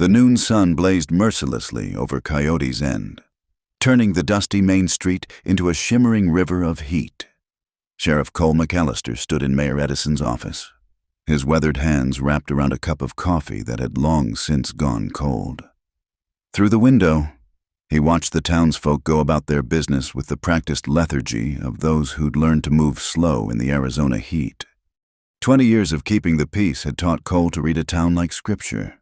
The noon sun blazed mercilessly over Coyote's End, turning the dusty main street into a shimmering river of heat. Sheriff Cole McAllister stood in Mayor Edison's office, his weathered hands wrapped around a cup of coffee that had long since gone cold. Through the window, he watched the townsfolk go about their business with the practiced lethargy of those who'd learned to move slow in the Arizona heat. 20 years of keeping the peace had taught Cole to read a town like scripture.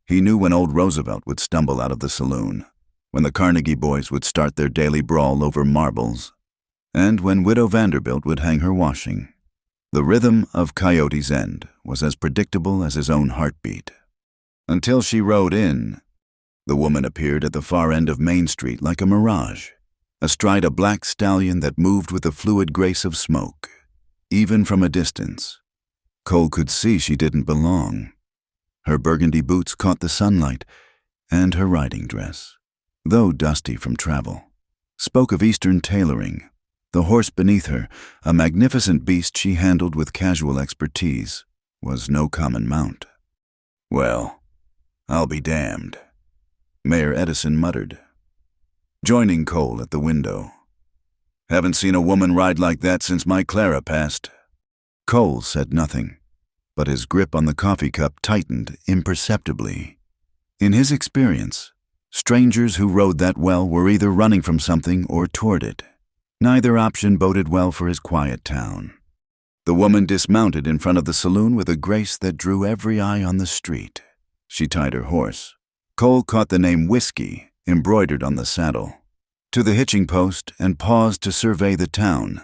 He knew when old Roosevelt would stumble out of the saloon, when the Carnegie boys would start their daily brawl over marbles, and when Widow Vanderbilt would hang her washing. The rhythm of Coyote's End was as predictable as his own heartbeat. Until she rode in, the woman appeared at the far end of Main Street like a mirage, astride a black stallion that moved with the fluid grace of smoke. Even from a distance, Cole could see she didn't belong. Her burgundy boots caught the sunlight, and her riding dress, though dusty from travel, spoke of Eastern tailoring. The horse beneath her, a magnificent beast she handled with casual expertise, was no common mount. "Well, I'll be damned," Mayor Edison muttered, joining Cole at the window. "Haven't seen a woman ride like that since my Clara passed." Cole said nothing, but his grip on the coffee cup tightened imperceptibly. In his experience, strangers who rode that well were either running from something or toward it. Neither option boded well for his quiet town. The woman dismounted in front of the saloon with a grace that drew every eye on the street. She tied her horse. Cole caught the name Whiskey embroidered on the saddle, to the hitching post, and paused to survey the town.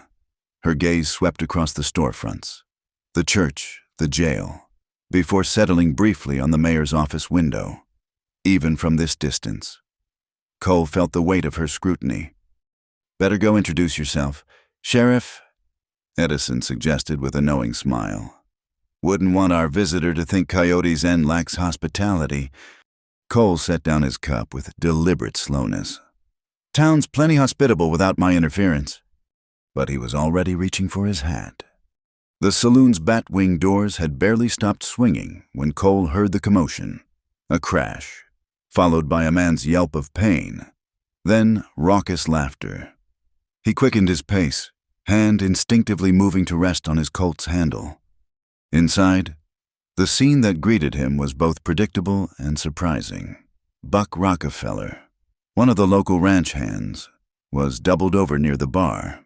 Her gaze swept across the storefronts, the church, the jail, before settling briefly on the mayor's office window. Even from this distance, Cole felt the weight of her scrutiny. "Better go introduce yourself. Sheriff," Edison suggested with a knowing smile. "Wouldn't want our visitor to think Coyote's End lacks hospitality." Cole set down his cup with deliberate slowness. "Town's plenty hospitable without my interference." But he was already reaching for his hat. The saloon's bat-wing doors had barely stopped swinging when Cole heard the commotion. A crash, followed by a man's yelp of pain, then raucous laughter. He quickened his pace, hand instinctively moving to rest on his Colt's handle. Inside, the scene that greeted him was both predictable and surprising. Buck Rockefeller, one of the local ranch hands, was doubled over near the bar,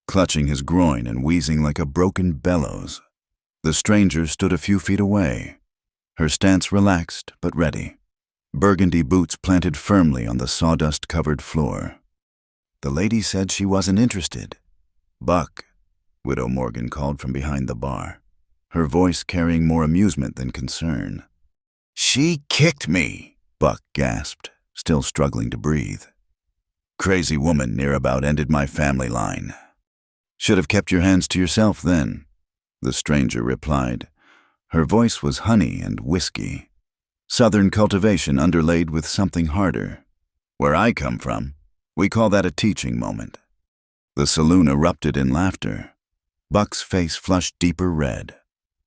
clutching his groin and wheezing like a broken bellows. The stranger stood a few feet away, her stance relaxed but ready, burgundy boots planted firmly on the sawdust-covered floor. "The lady said she wasn't interested." "Buck," Widow Morgan called from behind the bar, her voice carrying more amusement than concern. "She kicked me," Buck gasped, still struggling to breathe. "Crazy woman near about ended my family line." "Should have kept your hands to yourself then," the stranger replied. Her voice was honey and whiskey, southern cultivation underlaid with something harder. "Where I come from, we call that a teaching moment." The saloon erupted in laughter. Buck's face flushed deeper red.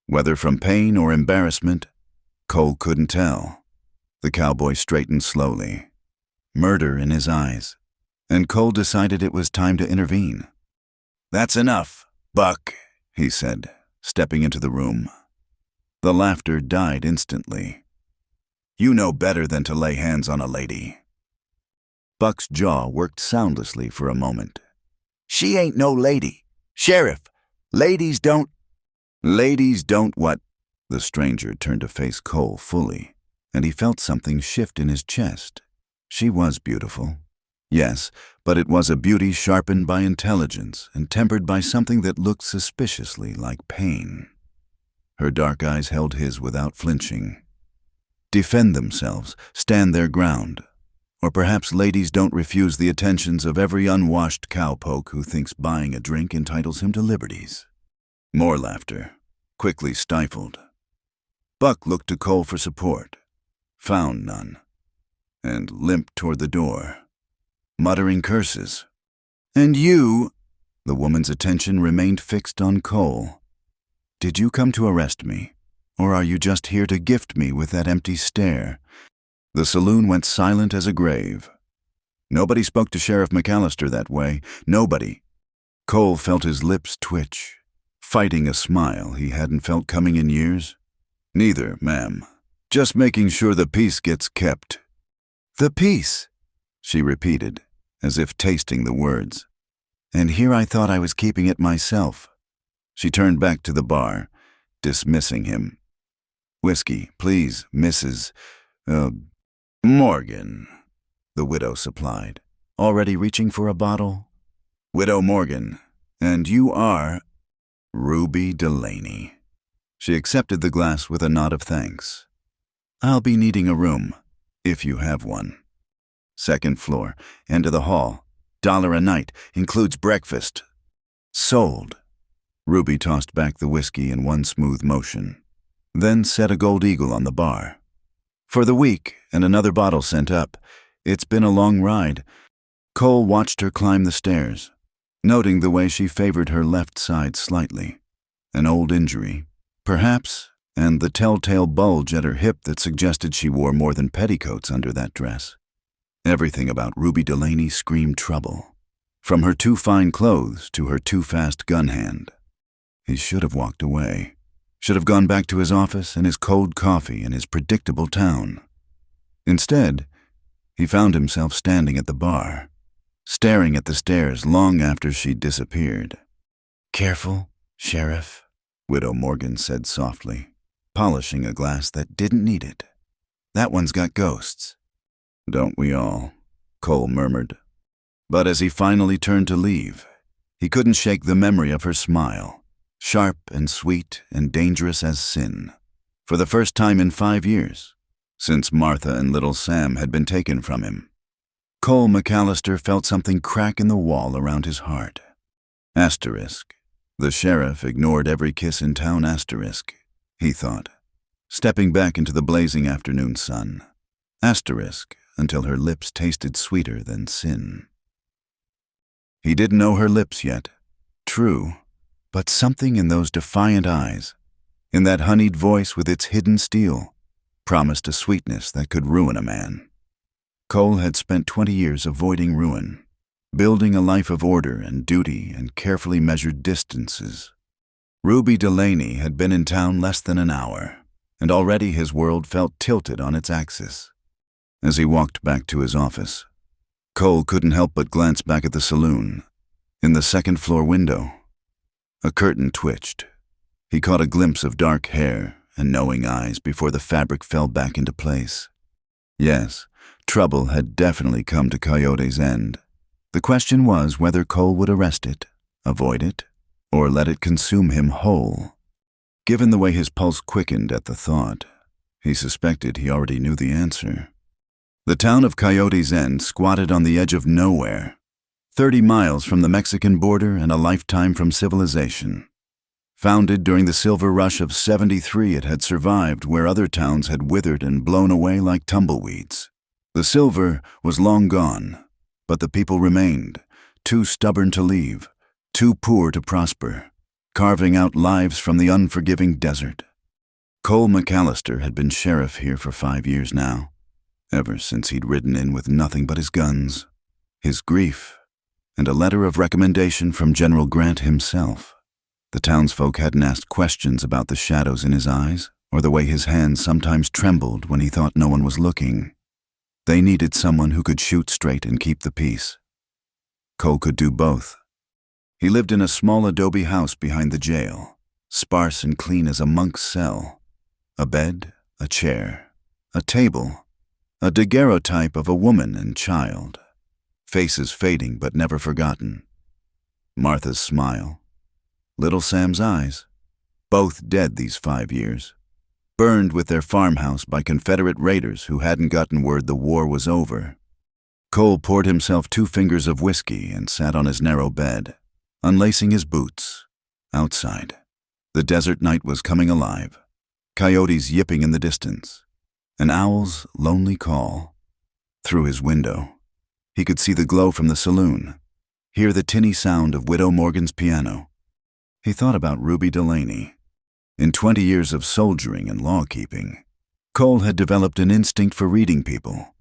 Whether from pain or embarrassment, Cole couldn't tell. The cowboy straightened slowly, murder in his eyes, and Cole decided it was time to intervene. "That's enough, Buck," he said, stepping into the room. The laughter died instantly. "You know better than to lay hands on a lady." Buck's jaw worked soundlessly for a moment. "She ain't no lady. Sheriff, ladies don't—" "Ladies don't what?" The stranger turned to face Cole fully, and he felt something shift in his chest. She was beautiful. Yes, but it was a beauty sharpened by intelligence and tempered by something that looked suspiciously like pain. Her dark eyes held his without flinching. Defend themselves, stand their ground. Or perhaps ladies don't refuse the attentions of every unwashed cowpoke who thinks buying a drink entitles him to liberties. More laughter, quickly stifled. Buck looked to Cole for support, found none, and limped toward the door, muttering curses. "And you—" The woman's attention remained fixed on Cole. "Did you come to arrest me, or are you just here to gift me with that empty stare?" The saloon went silent as a grave. Nobody spoke to Sheriff McAllister that way. Nobody. Cole felt his lips twitch, fighting a smile he hadn't felt coming in years. "Neither, ma'am. Just making sure the peace gets kept." "The peace," she repeated, as if tasting the words. "And here I thought I was keeping it myself." She turned back to the bar, dismissing him. "Whiskey, please, Mrs. Morgan," the widow supplied, already reaching for a bottle. "Widow Morgan, and you are—" "Ruby Delaney." She accepted the glass with a nod of thanks. "I'll be needing a room, if you have one. Second floor, end of the hall. $1 a night, includes breakfast." "Sold." Ruby tossed back the whiskey in one smooth motion, then set a gold eagle on the bar. "For the week, and another bottle sent up. It's been a long ride." Cole watched her climb the stairs, noting the way she favored her left side slightly. An old injury, perhaps, and the telltale bulge at her hip that suggested she wore more than petticoats under that dress. Everything about Ruby Delaney screamed trouble, from her too fine clothes to her too fast gun hand. He should have walked away, should have gone back to his office and his cold coffee and his predictable town. Instead, he found himself standing at the bar, staring at the stairs long after she'd disappeared. "Careful, Sheriff," Widow Morgan said softly, polishing a glass that didn't need it. "That one's got ghosts." "Don't we all?" Cole murmured. But as he finally turned to leave, he couldn't shake the memory of her smile, sharp and sweet and dangerous as sin, for the first time in 5 years, since Martha and little Sam had been taken from him. Cole McAllister felt something crack in the wall around his heart. Asterisk. The sheriff ignored every kiss in town, asterisk, he thought, stepping back into the blazing afternoon sun. Asterisk, until her lips tasted sweeter than sin. He didn't know her lips yet. True, but something in those defiant eyes, in that honeyed voice with its hidden steel, promised a sweetness that could ruin a man. Cole had spent 20 years avoiding ruin, building a life of order and duty and carefully measured distances. Ruby Delaney had been in town less than an hour, and already his world felt tilted on its axis. As he walked back to his office, Cole couldn't help but glance back at the saloon. In the second-floor window, a curtain twitched. He caught a glimpse of dark hair and knowing eyes before the fabric fell back into place. Yes, trouble had definitely come to Coyote's end. The question was whether Cole would arrest it, avoid it, or let it consume him whole. Given the way his pulse quickened at the thought, he suspected he already knew the answer. The town of Coyote's End squatted on the edge of nowhere, 30 miles from the Mexican border and a lifetime from civilization. Founded during the silver rush of '73, it had survived where other towns had withered and blown away like tumbleweeds. The silver was long gone, but the people remained, too stubborn to leave, too poor to prosper, carving out lives from the unforgiving desert. Cole McAllister had been sheriff here for 5 years now, ever since he'd ridden in with nothing but his guns, his grief, and a letter of recommendation from General Grant himself. The townsfolk hadn't asked questions about the shadows in his eyes or the way his hands sometimes trembled when he thought no one was looking. They needed someone who could shoot straight and keep the peace. Cole could do both. He lived in a small adobe house behind the jail, sparse and clean as a monk's cell. A bed, a chair, a table, a daguerreotype of a woman and child, faces fading but never forgotten. Martha's smile, little Sam's eyes, both dead these 5 years, burned with their farmhouse by Confederate raiders who hadn't gotten word the war was over. Cole poured himself 2 fingers of whiskey and sat on his narrow bed, unlacing his boots. Outside, the desert night was coming alive, coyotes yipping in the distance, an owl's lonely call. Through his window, he could see the glow from the saloon, hear the tinny sound of Widow Morgan's piano. He thought about Ruby Delaney. In 20 years of soldiering and law-keeping, Cole had developed an instinct for reading people.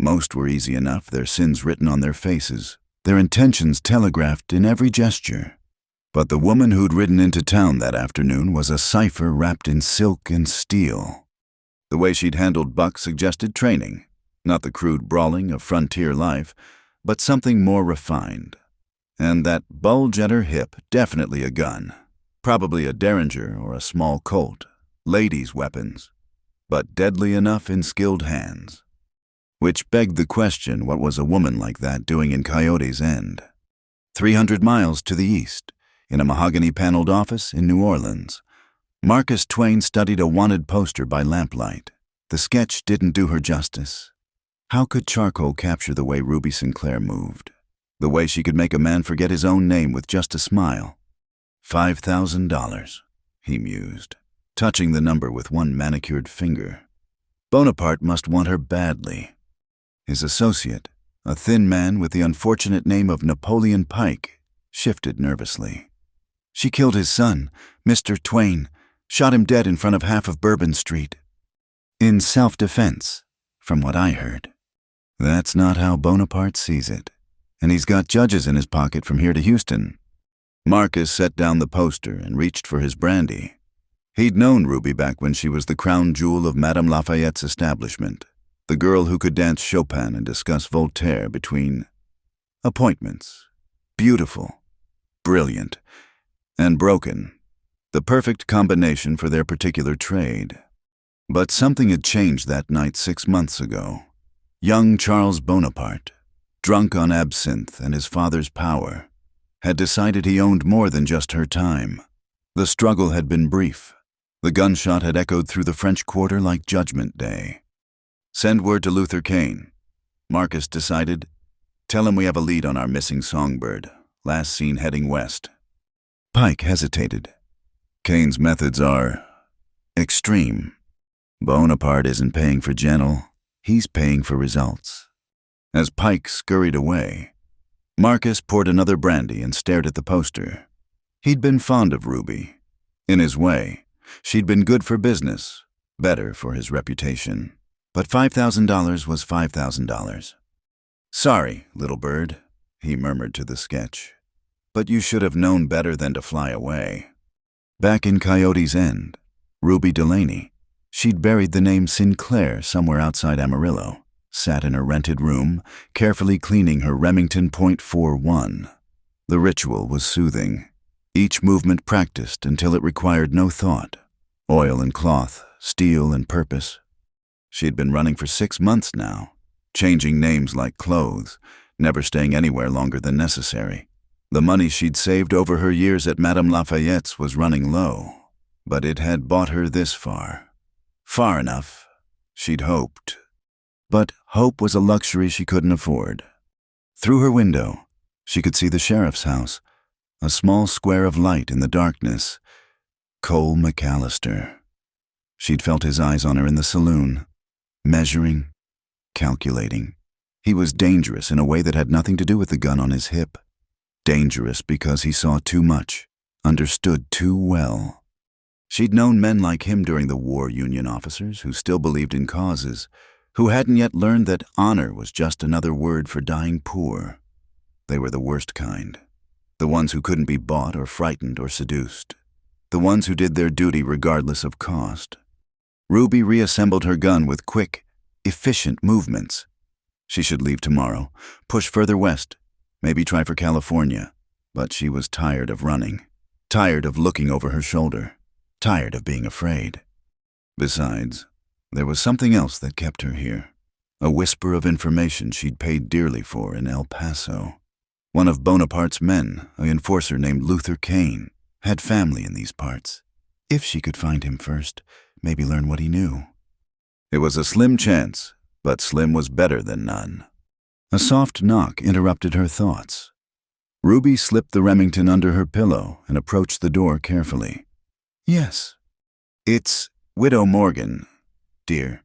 Most were easy enough, their sins written on their faces, their intentions telegraphed in every gesture. But the woman who'd ridden into town that afternoon was a cipher wrapped in silk and steel. The way she'd handled Buck suggested training, not the crude brawling of frontier life, but something more refined. And that bulge at her hip, definitely a gun. Probably a Derringer or a small Colt. Ladies' weapons. But deadly enough in skilled hands. Which begged the question, what was a woman like that doing in Coyote's End? 300 miles to the east, in a mahogany-paneled office in New Orleans, Marcus Twain studied a wanted poster by lamplight. The sketch didn't do her justice. How could charcoal capture the way Ruby Sinclair moved? The way she could make a man forget his own name with just a smile? $5,000, he mused, touching the number with one manicured finger. Bonaparte must want her badly. His associate, a thin man with the unfortunate name of Napoleon Pike, shifted nervously. She killed his son, Mr. Twain, shot him dead in front of half of Bourbon Street. In self-defense, from what I heard. That's not how Bonaparte sees it. And he's got judges in his pocket from here to Houston. Marcus set down the poster and reached for his brandy. He'd known Ruby back when she was the crown jewel of Madame Lafayette's establishment, the girl who could dance Chopin and discuss Voltaire between appointments. Beautiful, brilliant, and broken. The perfect combination for their particular trade. But something had changed that night 6 months ago. Young Charles Bonaparte, drunk on absinthe and his father's power, had decided he owned more than just her time. The struggle had been brief. The gunshot had echoed through the French Quarter like Judgment Day. Send word to Luther Kane. Marcus decided. Tell him we have a lead on our missing songbird, last seen heading west. Pike hesitated. Kane's methods are extreme. Bonaparte isn't paying for gentle, he's paying for results. As Pike scurried away, Marcus poured another brandy and stared at the poster. He'd been fond of Ruby. In his way, she'd been good for business, better for his reputation. But $5,000 was $5,000. Sorry, little bird, he murmured to the sketch. But you should have known better than to fly away. Back in Coyote's End, Ruby Delaney, she'd buried the name Sinclair somewhere outside Amarillo, sat in her rented room, carefully cleaning her Remington .41. The ritual was soothing, each movement practiced until it required no thought. Oil and cloth, steel and purpose. She'd been running for 6 months now, changing names like clothes, never staying anywhere longer than necessary. The money she'd saved over her years at Madame Lafayette's was running low, but it had bought her this far. Far enough, she'd hoped. But hope was a luxury she couldn't afford. Through her window, she could see the sheriff's house, a small square of light in the darkness. Cole McAllister. She'd felt his eyes on her in the saloon, measuring, calculating. He was dangerous in a way that had nothing to do with the gun on his hip. Dangerous because he saw too much, understood too well. She'd known men like him during the war, Union officers who still believed in causes, who hadn't yet learned that honor was just another word for dying poor. They were the worst kind. The ones who couldn't be bought or frightened or seduced. The ones who did their duty regardless of cost. Ruby reassembled her gun with quick, efficient movements. She should leave tomorrow, push further west, maybe try for California. But she was tired of running, tired of looking over her shoulder, tired of being afraid. Besides, there was something else that kept her here. A whisper of information she'd paid dearly for in El Paso. One of Bonaparte's men, an enforcer named Luther Kane, had family in these parts. If she could find him first, maybe learn what he knew. It was a slim chance, but slim was better than none. A soft knock interrupted her thoughts. Ruby slipped the Remington under her pillow and approached the door carefully. Yes. It's Widow Morgan, dear.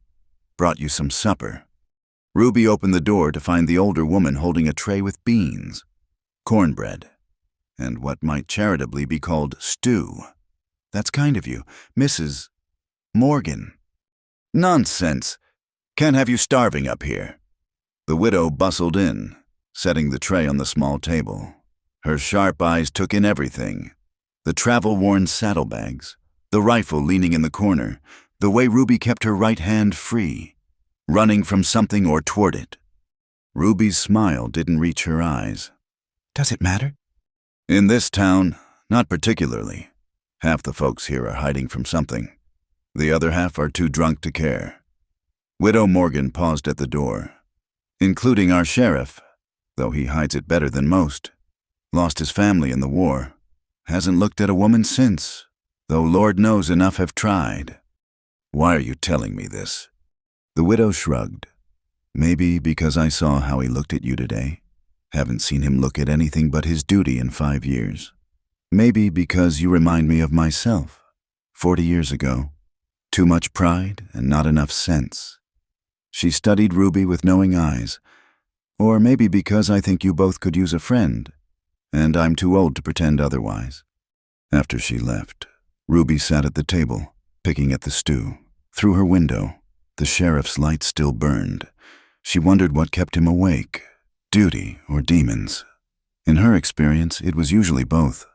Brought you some supper. Ruby opened the door to find the older woman holding a tray with beans, cornbread, and what might charitably be called stew. That's kind of you, Mrs. Morgan. Nonsense. Can't have you starving up here. The widow bustled in, setting the tray on the small table. Her sharp eyes took in everything. The travel-worn saddlebags, the rifle leaning in the corner, the way Ruby kept her right hand free, running from something or toward it. Ruby's smile didn't reach her eyes. Does it matter? In this town, not particularly. Half the folks here are hiding from something. The other half are too drunk to care. Widow Morgan paused at the door. Including our sheriff, though he hides it better than most. Lost his family in the war. Hasn't looked at a woman since, though Lord knows enough have tried. Why are you telling me this? The widow shrugged. Maybe because I saw how he looked at you today. Haven't seen him look at anything but his duty in 5 years. Maybe because you remind me of myself, 40 years ago. Too much pride and not enough sense. She studied Ruby with knowing eyes. Or maybe because I think you both could use a friend, and I'm too old to pretend otherwise. After she left, Ruby sat at the table, picking at the stew. Through her window, the sheriff's light still burned. She wondered what kept him awake, duty or demons. In her experience, it was usually both.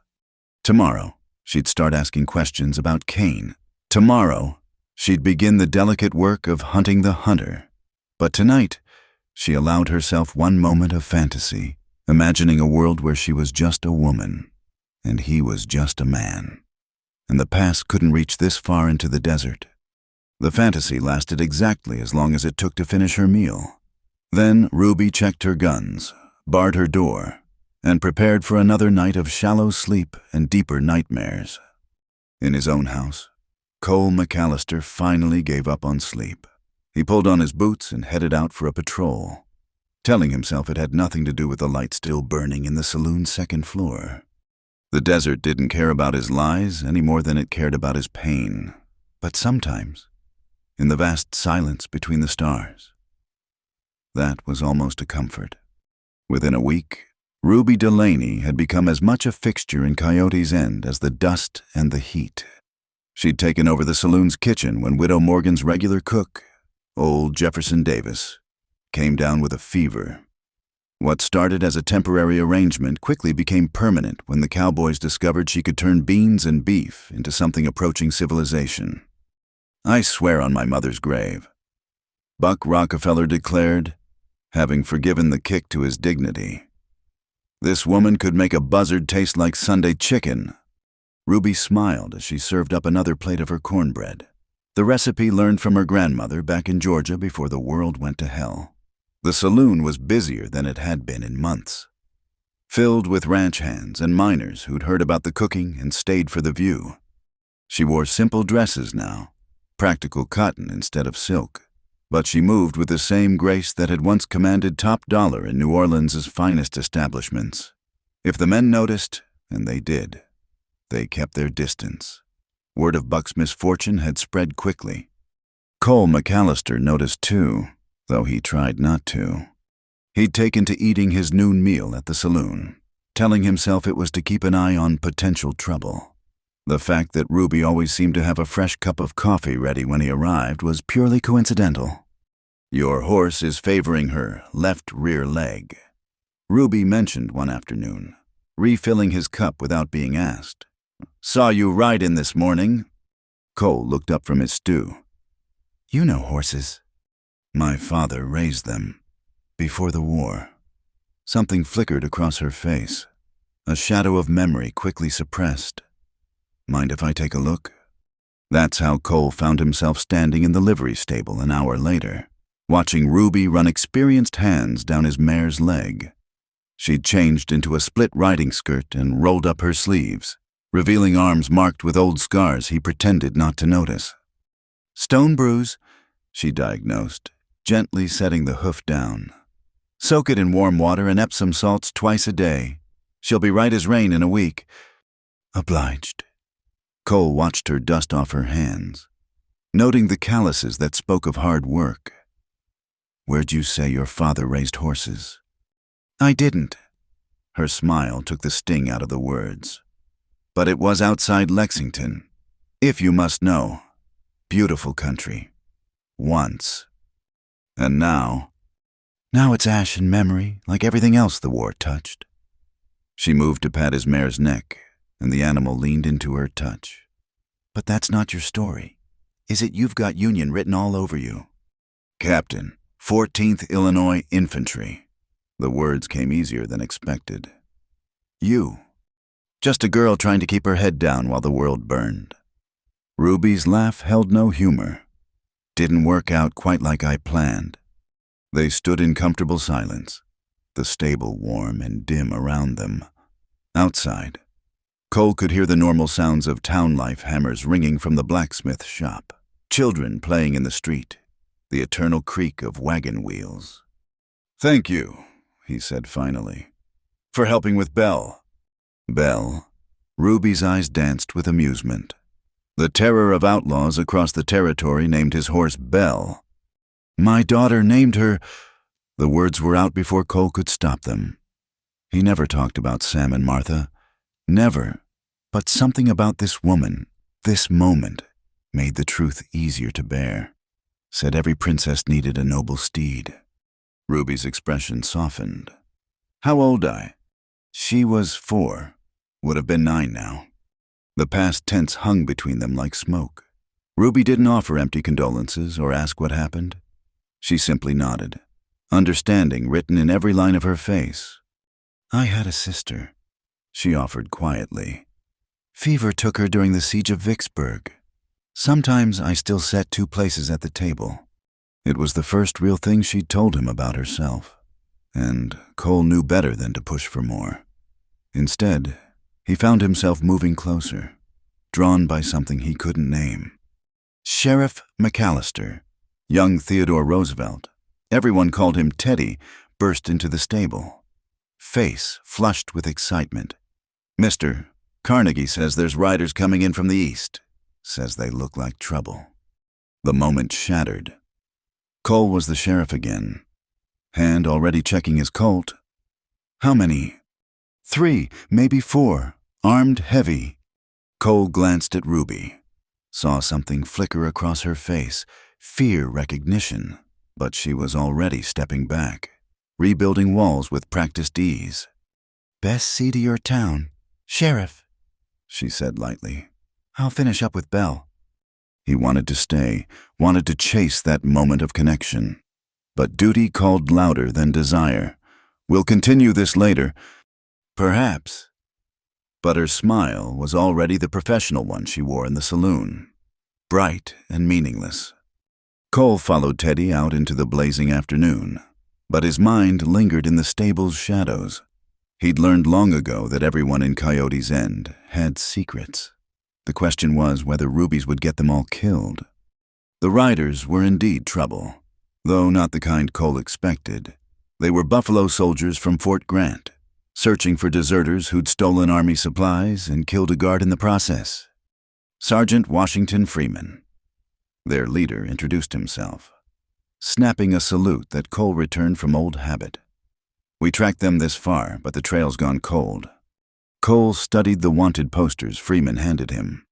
Tomorrow, she'd start asking questions about Cain. Tomorrow, she'd begin the delicate work of hunting the hunter. But tonight, she allowed herself one moment of fantasy, imagining a world where she was just a woman, and he was just a man. And the past couldn't reach this far into the desert. The fantasy lasted exactly as long as it took to finish her meal. Then Ruby checked her guns, barred her door, and prepared for another night of shallow sleep and deeper nightmares. In his own house, Cole McAllister finally gave up on sleep. He pulled on his boots and headed out for a patrol, telling himself it had nothing to do with the light still burning in the saloon's second floor. The desert didn't care about his lies any more than it cared about his pain. But sometimes, in the vast silence between the stars, that was almost a comfort. Within a week, Ruby Delaney had become as much a fixture in Coyote's End as the dust and the heat. She'd taken over the saloon's kitchen when Widow Morgan's regular cook, old Jefferson Davis, came down with a fever. What started as a temporary arrangement quickly became permanent when the cowboys discovered she could turn beans and beef into something approaching civilization. I swear on my mother's grave, Buck Rockefeller declared, having forgiven the kick to his dignity, this woman could make a buzzard taste like Sunday chicken. Ruby smiled as she served up another plate of her cornbread, the recipe learned from her grandmother back in Georgia before the world went to hell. The saloon was busier than it had been in months, filled with ranch hands and miners who'd heard about the cooking and stayed for the view. She wore simple dresses now, practical cotton instead of silk, but she moved with the same grace that had once commanded top dollar in New Orleans' finest establishments. If the men noticed, and they did, they kept their distance. Word of Buck's misfortune had spread quickly. Cole McAllister noticed too, though he tried not to. He'd taken to eating his noon meal at the saloon, telling himself it was to keep an eye on potential trouble. The fact that Ruby always seemed to have a fresh cup of coffee ready when he arrived was purely coincidental. Your horse is favoring her left rear leg, Ruby mentioned one afternoon, refilling his cup without being asked. Saw you ride in this morning. Cole looked up from his stew. You know horses. My father raised them. Before the war. Something flickered across her face. A shadow of memory quickly suppressed. Mind if I take a look? That's how Cole found himself standing in the livery stable an hour later, watching Ruby run experienced hands down his mare's leg. She'd changed into a split riding skirt and rolled up her sleeves, revealing arms marked with old scars he pretended not to notice. Stone bruise, she diagnosed, gently setting the hoof down. Soak it in warm water and Epsom salts twice a day. She'll be right as rain in a week. Obliged. Cole watched her dust off her hands, noting the calluses that spoke of hard work. Where'd you say your father raised horses? I didn't. Her smile took the sting out of the words. But it was outside Lexington. If you must know. Beautiful country. Once. And now it's ash and memory, like everything else the war touched. She moved to pat his mare's neck, and the animal leaned into her touch. But that's not your story, is it? You've got Union written all over you. Captain, 14th Illinois Infantry. The words came easier than expected. You. Just a girl trying to keep her head down while the world burned. Ruby's laugh held no humor. Didn't work out quite like I planned. They stood in comfortable silence, the stable warm and dim around them. Outside, Cole could hear the normal sounds of town life hammers ringing from the blacksmith shop, children playing in the street, the eternal creak of wagon wheels. "Thank you," he said finally, "for helping with Belle." Belle? Ruby's eyes danced with amusement. The terror of outlaws across the territory named his horse Belle. My daughter named her. The words were out before Cole could stop them. He never talked about Sam and Martha. Never. But something about this woman, this moment, made the truth easier to bear. Said every princess needed a noble steed. Ruby's expression softened. How old I? She was 4. Would have been 9 now. The past tense hung between them like smoke. Ruby didn't offer empty condolences or ask what happened. She simply nodded, understanding written in every line of her face. I had a sister, she offered quietly. Fever took her during the siege of Vicksburg. Sometimes I still sat 2 places at the table. It was the first real thing she'd told him about herself, and Cole knew better than to push for more. Instead, he found himself moving closer, drawn by something he couldn't name. Sheriff McAllister, young Theodore Roosevelt, everyone called him Teddy, burst into the stable. Face flushed with excitement. "Mister, Carnegie says there's riders coming in from the east. Says they look like trouble." The moment shattered. Cole was the sheriff again, hand already checking his Colt. How many? 3, maybe 4, armed heavy. Cole glanced at Ruby, saw something flicker across her face, fear recognition, but she was already stepping back, rebuilding walls with practiced ease. Best seat of your town, Sheriff, she said lightly. I'll finish up with Belle. He wanted to stay, wanted to chase that moment of connection. But duty called louder than desire. We'll continue this later. Perhaps. But her smile was already the professional one she wore in the saloon, bright and meaningless. Cole followed Teddy out into the blazing afternoon, but his mind lingered in the stable's shadows. He'd learned long ago that everyone in Coyote's End had secrets. The question was whether Ruby's would get them all killed. The riders were indeed trouble, though not the kind Cole expected. They were Buffalo soldiers from Fort Grant, searching for deserters who'd stolen army supplies and killed a guard in the process. Sergeant Washington Freeman. Their leader introduced himself, snapping a salute that Cole returned from old habit. We tracked them this far, but the trail's gone cold. Cole studied the wanted posters Freeman handed him.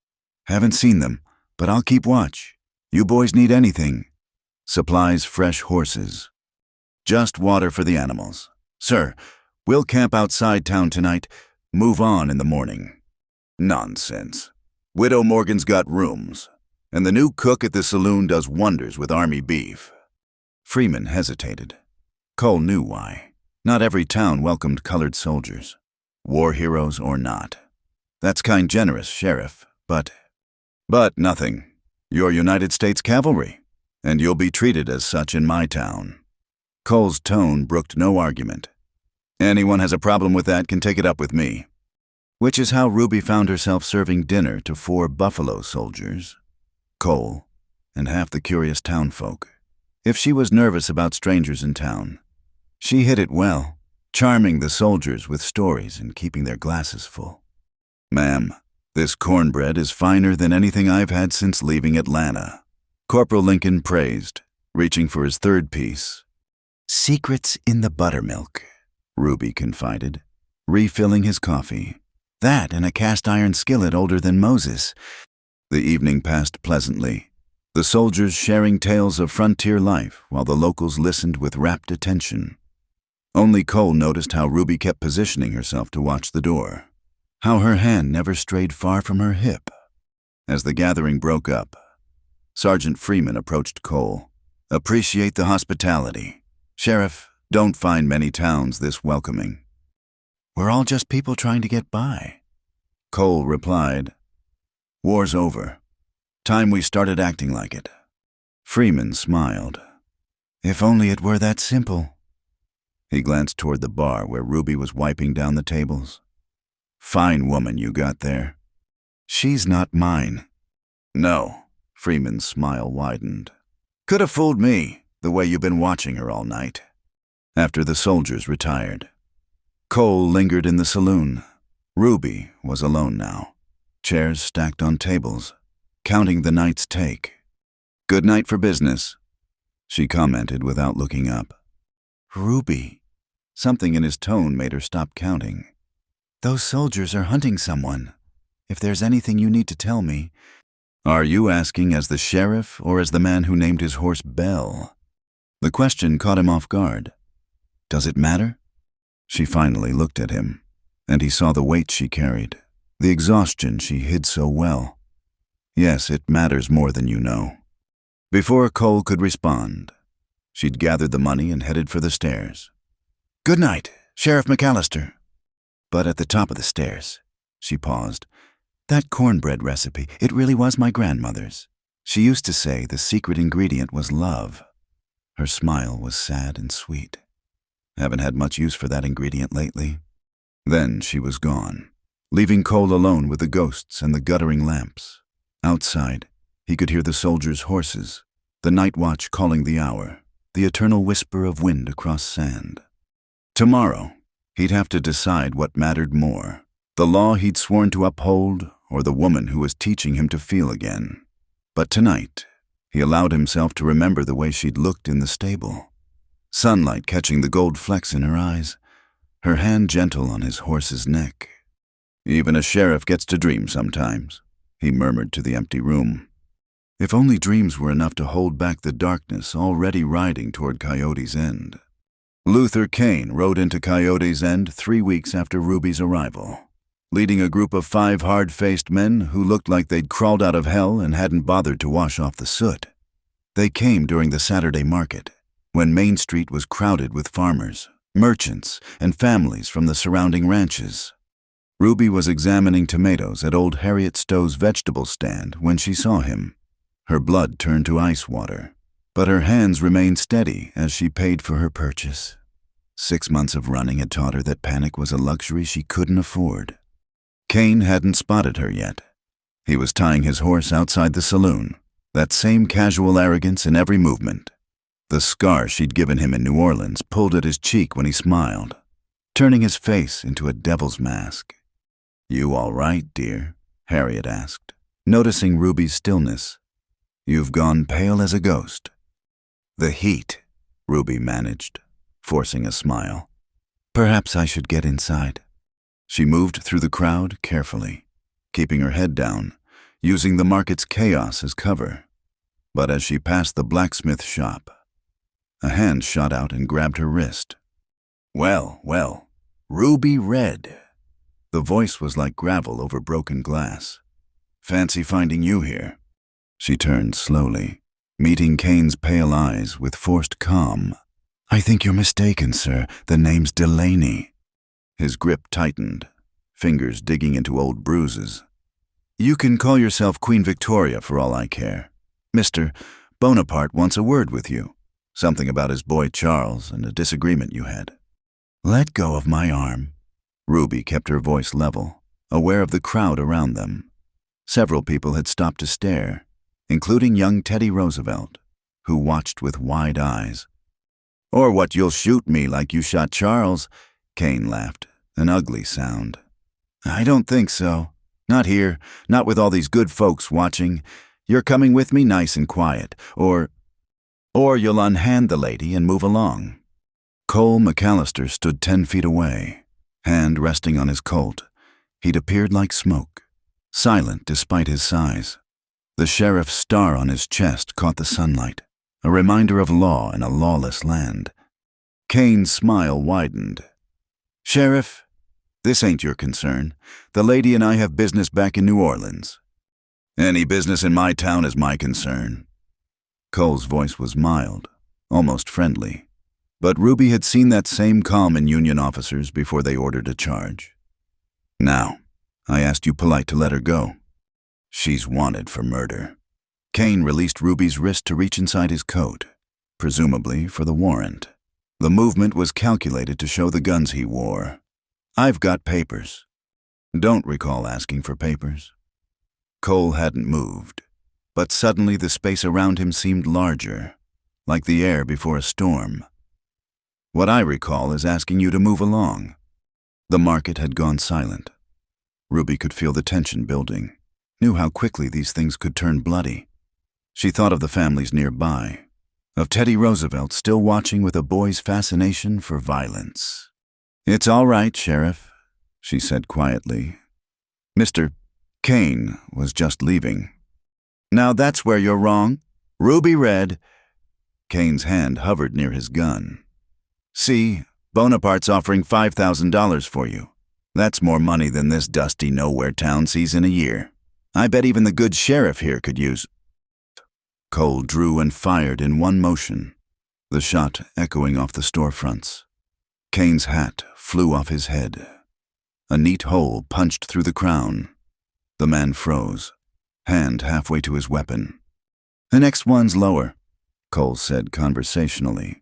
Haven't seen them, but I'll keep watch. You boys need anything? Supplies, fresh horses. Just water for the animals. Sir, we'll camp outside town tonight, move on in the morning. Nonsense. Widow Morgan's got rooms, and the new cook at the saloon does wonders with army beef. Freeman hesitated. Cole knew why. Not every town welcomed colored soldiers, war heroes or not. That's kind generous, Sheriff, but nothing. You're United States Cavalry, and you'll be treated as such in my town. Cole's tone brooked no argument. Anyone has a problem with that can take it up with me. Which is how Ruby found herself serving dinner to 4 Buffalo soldiers, Cole, and half the curious townfolk. If she was nervous about strangers in town, she hid it well, charming the soldiers with stories and keeping their glasses full. Ma'am, this cornbread is finer than anything I've had since leaving Atlanta. Corporal Lincoln praised, reaching for his 3rd piece. Secrets in the buttermilk, Ruby confided, refilling his coffee. That and a cast-iron skillet older than Moses. The evening passed pleasantly. the soldiers sharing tales of frontier life while the locals listened with rapt attention. Only Cole noticed how Ruby kept positioning herself to watch the door, how her hand never strayed far from her hip. As the gathering broke up, Sergeant Freeman approached Cole. "Appreciate the hospitality. Sheriff, don't find many towns this welcoming." "We're all just people trying to get by," Cole replied. "War's over. Time we started acting like it." Freeman smiled. "If only it were that simple." He glanced toward the bar where Ruby was wiping down the tables. "Fine woman you got there." "She's not mine." "No," Freeman's smile widened. "Could have fooled me, the way you've been watching her all night." After the soldiers retired, Cole lingered in the saloon. Ruby was alone now, chairs stacked on tables, counting the night's take. "Good night for business," she commented without looking up. "Ruby." Something in his tone made her stop counting. "Those soldiers are hunting someone. If there's anything you need to tell me." "Are you asking as the sheriff or as the man who named his horse Belle?" The question caught him off guard. "Does it matter?" She finally looked at him, and he saw the weight she carried, the exhaustion she hid so well. "Yes, it matters more than you know." Before Cole could respond, she'd gathered the money and headed for the stairs. "Good night, Sheriff McAllister." But at the top of the stairs, she paused. "That cornbread recipe, it really was my grandmother's. She used to say the secret ingredient was love." Her smile was sad and sweet. "Haven't had much use for that ingredient lately." Then she was gone, leaving Cole alone with the ghosts and the guttering lamps. Outside, he could hear the soldiers' horses, the night watch calling the hour, the eternal whisper of wind across sand. Tomorrow, he'd have to decide what mattered more, the law he'd sworn to uphold or the woman who was teaching him to feel again. But tonight, he allowed himself to remember the way she'd looked in the stable. Sunlight catching the gold flecks in her eyes, her hand gentle on his horse's neck. "Even a sheriff gets to dream sometimes," he murmured to the empty room. If only dreams were enough to hold back the darkness already riding toward Coyote's End. Luther Kane rode into Coyote's End 3 weeks after Ruby's arrival, leading a group of 5 hard-faced men who looked like they'd crawled out of hell and hadn't bothered to wash off the soot. They came during the Saturday market, when Main Street was crowded with farmers, merchants, and families from the surrounding ranches. Ruby was examining tomatoes at old Harriet Stowe's vegetable stand when she saw him. Her blood turned to ice water, but her hands remained steady as she paid for her purchase. 6 months of running had taught her that panic was a luxury she couldn't afford. Kane hadn't spotted her yet. He was tying his horse outside the saloon, that same casual arrogance in every movement. The scar she'd given him in New Orleans pulled at his cheek when he smiled, turning his face into a devil's mask. "You all right, dear?" Harriet asked, noticing Ruby's stillness. "You've gone pale as a ghost." "The heat," Ruby managed, forcing a smile. "Perhaps I should get inside." She moved through the crowd carefully, keeping her head down, using the market's chaos as cover. But as she passed the blacksmith shop, a hand shot out and grabbed her wrist. "Well, well, Ruby Red." The voice was like gravel over broken glass. "Fancy finding you here." She turned slowly, meeting Kane's pale eyes with forced calm. "I think you're mistaken, sir. The name's Delaney." His grip tightened, fingers digging into old bruises. "You can call yourself Queen Victoria for all I care. Mr. Bonaparte wants a word with you. Something about his boy Charles and a disagreement you had." "Let go of my arm." Ruby kept her voice level, aware of the crowd around them. Several people had stopped to stare, including young Teddy Roosevelt, who watched with wide eyes. "Or what, you'll shoot me like you shot Charles?" Kane laughed, an ugly sound. "I don't think so. Not here, not with all these good folks watching. You're coming with me nice and quiet, or you'll unhand the lady and move along." Cole McAllister stood 10 feet away, hand resting on his Colt. He'd appeared like smoke, silent despite his size. The sheriff's star on his chest caught the sunlight, a reminder of law in a lawless land. Kane's smile widened. "Sheriff, this ain't your concern. The lady and I have business back in New Orleans." "Any business in my town is my concern." Cole's voice was mild, almost friendly. But Ruby had seen that same calm in Union officers before they ordered a charge. "Now, I asked you polite to let her go. She's wanted for murder." Kane released Ruby's wrist to reach inside his coat, presumably for the warrant. The movement was calculated to show the guns he wore. "I've got papers." "Don't recall asking for papers." Cole hadn't moved, but suddenly the space around him seemed larger, like the air before a storm. "What I recall is asking you to move along." The market had gone silent. Ruby could feel the tension building, knew how quickly these things could turn bloody. She thought of the families nearby, of Teddy Roosevelt still watching with a boy's fascination for violence. "It's all right, Sheriff," she said quietly. "Mr. Kane was just leaving." "Now that's where you're wrong. Ruby Red." Kane's hand hovered near his gun. "See, Bonaparte's offering $5,000 for you. That's more money than this dusty nowhere town sees in a year. I bet even the good sheriff here could use—" Cole drew and fired in one motion, the shot echoing off the storefronts. Kane's hat flew off his head. A neat hole punched through the crown. The man froze, hand halfway to his weapon. "The next one's lower," Cole said conversationally.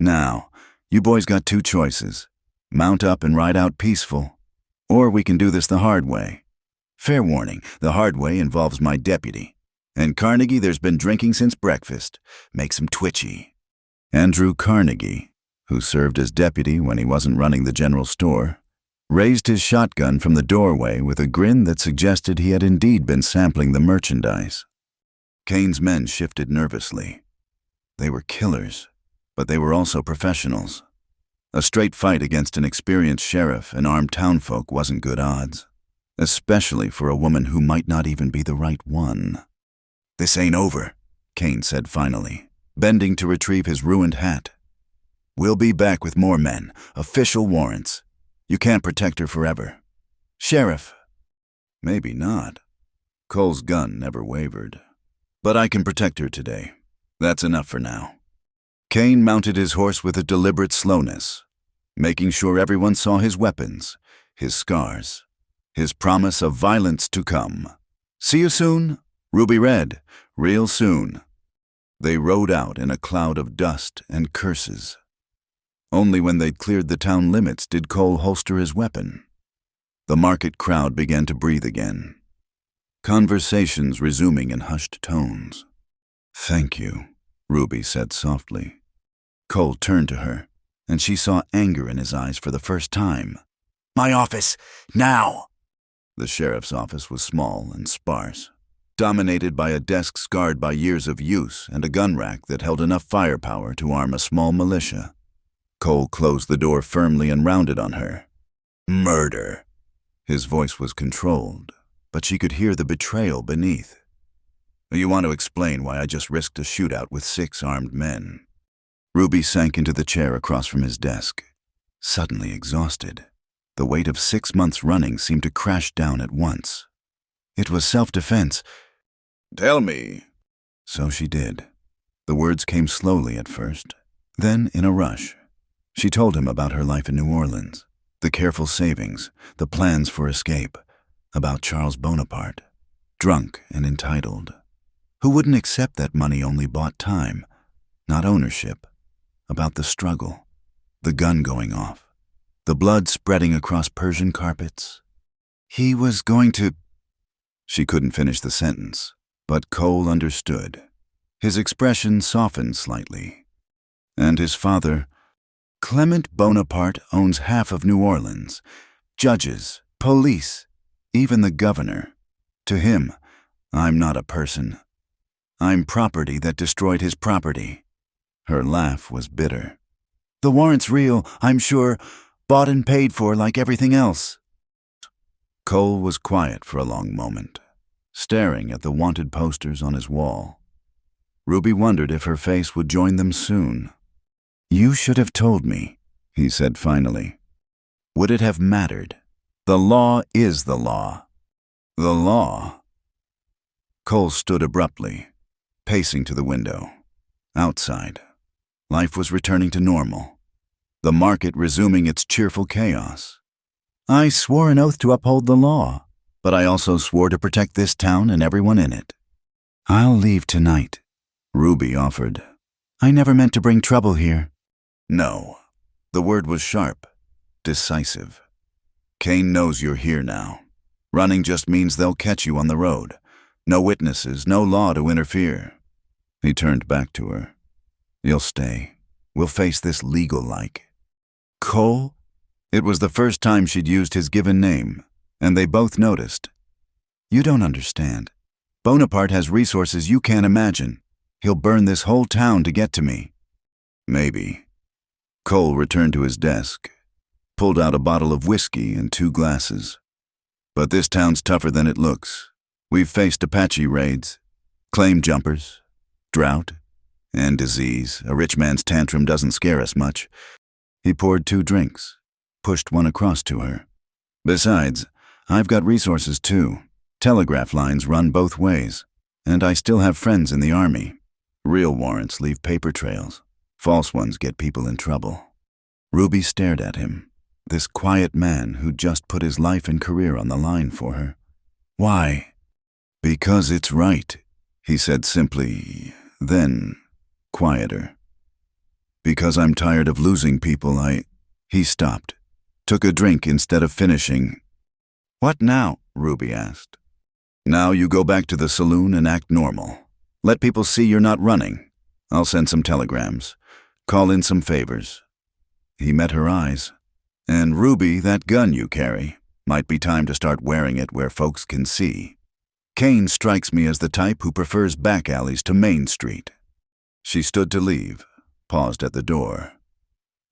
"Now, you boys got two choices. Mount up and ride out peaceful, or we can do this the hard way. Fair warning, the hard way involves my deputy. And Carnegie there's been drinking since breakfast. Makes him twitchy." Andrew Carnegie, who served as deputy when he wasn't running the general store, raised his shotgun from the doorway with a grin that suggested he had indeed been sampling the merchandise. Kane's men shifted nervously. They were killers, but they were also professionals. A straight fight against an experienced sheriff and armed townfolk wasn't good odds, especially for a woman who might not even be the right one. "This ain't over," Kane said finally, bending to retrieve his ruined hat. "We'll be back with more men, official warrants. You can't protect her forever." "Sheriff." "Maybe not." Cole's gun never wavered. "But I can protect her today. That's enough for now." Kane mounted his horse with a deliberate slowness, making sure everyone saw his weapons, his scars, his promise of violence to come. "See you soon, Ruby Red, real soon." They rode out in a cloud of dust and curses. Only when they'd cleared the town limits did Cole holster his weapon. The market crowd began to breathe again. Conversations resuming in hushed tones. "Thank you," Ruby said softly. Cole turned to her, and she saw anger in his eyes for the first time. "My office, now!" The sheriff's office was small and sparse, dominated by a desk scarred by years of use and a gun rack that held enough firepower to arm a small militia. Cole closed the door firmly and rounded on her. "Murder." His voice was controlled, but she could hear the betrayal beneath. "You want to explain why I just risked a shootout with 6 armed men?" Ruby sank into the chair across from his desk, suddenly exhausted. The weight of 6 months running seemed to crash down at once. "It was self-defense." "Tell me." So she did. The words came slowly at first, then in a rush. She told him about her life in New Orleans, the careful savings, the plans for escape, about Charles Bonaparte, drunk and entitled, who wouldn't accept that money only bought time, not ownership, about the struggle, the gun going off, the blood spreading across Persian carpets. He was going to... She couldn't finish the sentence, but Cole understood. His expression softened slightly. "And his father, Clement Bonaparte, owns half of New Orleans. Judges, police, even the governor. To him, I'm not a person. I'm property that destroyed his property." Her laugh was bitter. "The warrant's real, I'm sure, bought and paid for like everything else." Cole was quiet for a long moment, staring at the wanted posters on his wall. Ruby wondered if her face would join them soon. "You should have told me," he said finally. "Would it have mattered? The law is the law." The law? Cole stood abruptly, pacing to the window. Outside, life was returning to normal, the market resuming its cheerful chaos. "I swore an oath to uphold the law, but I also swore to protect this town and everyone in it." "I'll leave tonight," Ruby offered. "I never meant to bring trouble here." "No." The word was sharp, decisive. "Kane knows you're here now. Running just means they'll catch you on the road. No witnesses, no law to interfere." He turned back to her. "You'll stay. We'll face this legal-like." "Cole?" It was the first time she'd used his given name, and they both noticed. "You don't understand. Bonaparte has resources you can't imagine. He'll burn this whole town to get to me." "Maybe." Cole returned to his desk, pulled out a bottle of whiskey and 2 glasses. "But this town's tougher than it looks. We've faced Apache raids, claim jumpers, drought, and disease. A rich man's tantrum doesn't scare us much." He poured 2 drinks, pushed one across to her. "Besides, I've got resources too. Telegraph lines run both ways, and I still have friends in the army. Real warrants leave paper trails. False ones get people in trouble." Ruby stared at him, this quiet man who'd just put his life and career on the line for her. "Why?" "Because it's right," he said simply, then quieter. "Because I'm tired of losing people. He stopped, took a drink instead of finishing. "What now?" Ruby asked. "Now you go back to the saloon and act normal. Let people see you're not running. I'll send some telegrams. Call in some favors." He met her eyes. "And Ruby, that gun you carry, might be time to start wearing it where folks can see. Kane strikes me as the type who prefers back alleys to Main Street." She stood to leave, paused at the door.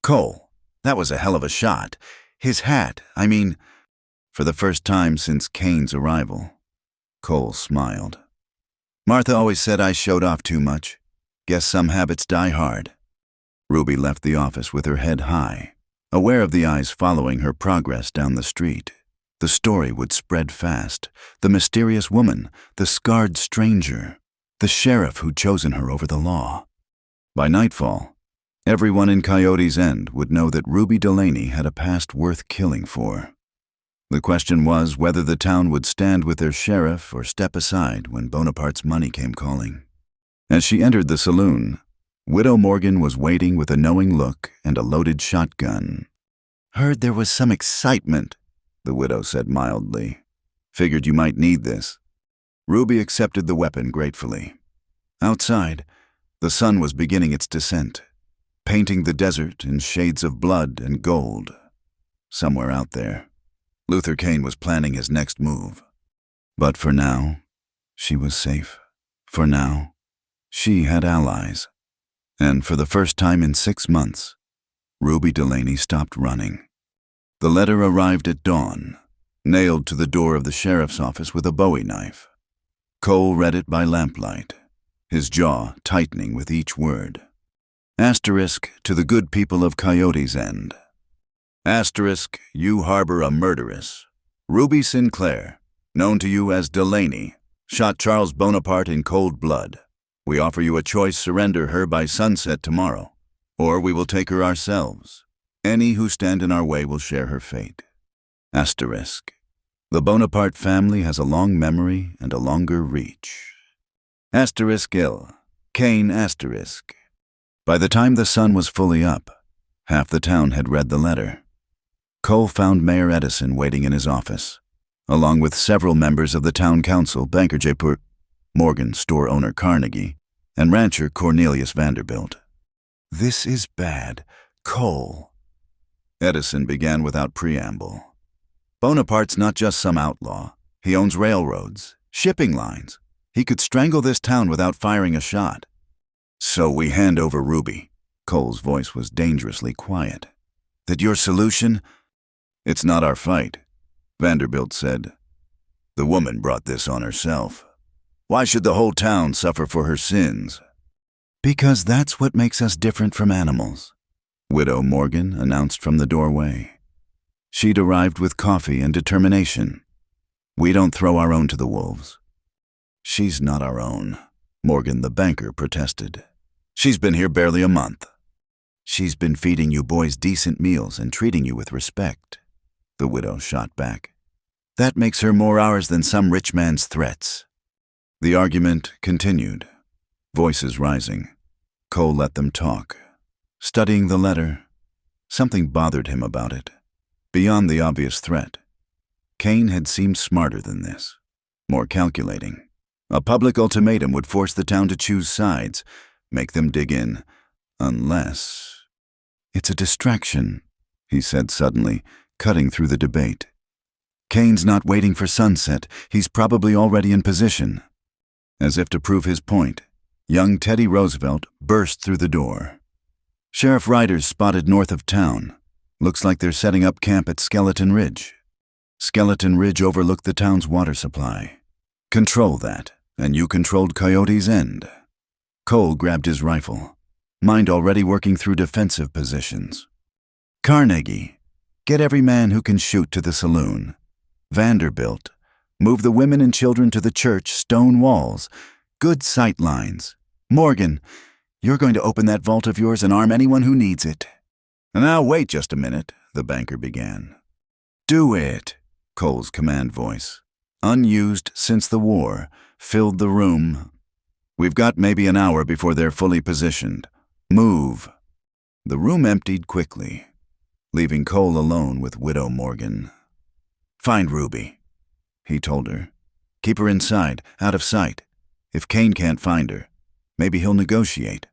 "Cole, that was a hell of a shot. His hat, I mean..." For the first time since Kane's arrival, Cole smiled. "Martha always said I showed off too much. Guess some habits die hard." Ruby left the office with her head high, aware of the eyes following her progress down the street. The story would spread fast. The mysterious woman, the scarred stranger, the sheriff who'd chosen her over the law. By nightfall, everyone in Coyote's End would know that Ruby Delaney had a past worth killing for. The question was whether the town would stand with their sheriff or step aside when Bonaparte's money came calling. As she entered the saloon, Widow Morgan was waiting with a knowing look and a loaded shotgun. "Heard there was some excitement," the widow said mildly. "Figured you might need this." Ruby accepted the weapon gratefully. Outside, the sun was beginning its descent, painting the desert in shades of blood and gold. Somewhere out there, Luther Kane was planning his next move. But for now, she was safe. For now, she had allies. And for the first time in 6 months, Ruby Delaney stopped running. The letter arrived at dawn, nailed to the door of the sheriff's office with a Bowie knife. Cole read it by lamplight, his jaw tightening with each word. Asterisk to the good people of Coyote's End. Asterisk, you harbor a murderess. Ruby Sinclair, known to you as Delaney, shot Charles Bonaparte in cold blood. We offer you a choice: surrender her by sunset tomorrow, or we will take her ourselves. Any who stand in our way will share her fate. Asterisk. The Bonaparte family has a long memory and a longer reach. Asterisk ill. Kane asterisk. By the time the sun was fully up, half the town had read the letter. Cole found Mayor Edison waiting in his office, along with several members of the town council, banker J. Morgan, store owner Carnegie, and rancher Cornelius Vanderbilt. "This is bad, Cole," Edison began without preamble. "Bonaparte's not just some outlaw. He owns railroads, shipping lines. He could strangle this town without firing a shot. So we hand over Ruby." Cole's voice was dangerously quiet. "That your solution?" "It's not our fight," Vanderbilt said. The woman brought this on herself. Why should the whole town suffer for her sins? Because that's what makes us different from animals, Widow Morgan announced from the doorway. She'd arrived with coffee and determination. We don't throw our own to the wolves. She's not our own, Morgan the banker protested. She's been here barely a month. She's been feeding you boys decent meals and treating you with respect, the widow shot back. That makes her more ours than some rich man's threats. The argument continued, voices rising. Cole let them talk. Studying the letter, something bothered him about it. Beyond the obvious threat, Kane had seemed smarter than this, more calculating. A public ultimatum would force the town to choose sides, make them dig in, unless... It's a distraction, he said suddenly, cutting through the debate. Kane's not waiting for sunset. He's probably already in position. As if to prove his point, young Teddy Roosevelt burst through the door. Sheriff Riders spotted north of town. Looks like they're setting up camp at Skeleton Ridge. Skeleton Ridge overlooked the town's water supply. Control that, and you controlled Coyote's End. Cole grabbed his rifle, mind already working through defensive positions. Carnegie, get every man who can shoot to the saloon. Vanderbilt, move the women and children to the church stone walls. Good sight lines. Morgan, you're going to open that vault of yours and arm anyone who needs it. Now wait just a minute, the banker began. Do it, Cole's command voice, unused since the war, filled the room. We've got maybe an hour before they're fully positioned. Move. The room emptied quickly, leaving Cole alone with Widow Morgan. Find Ruby, he told her. Keep her inside, out of sight. If Kane can't find her, maybe he'll negotiate.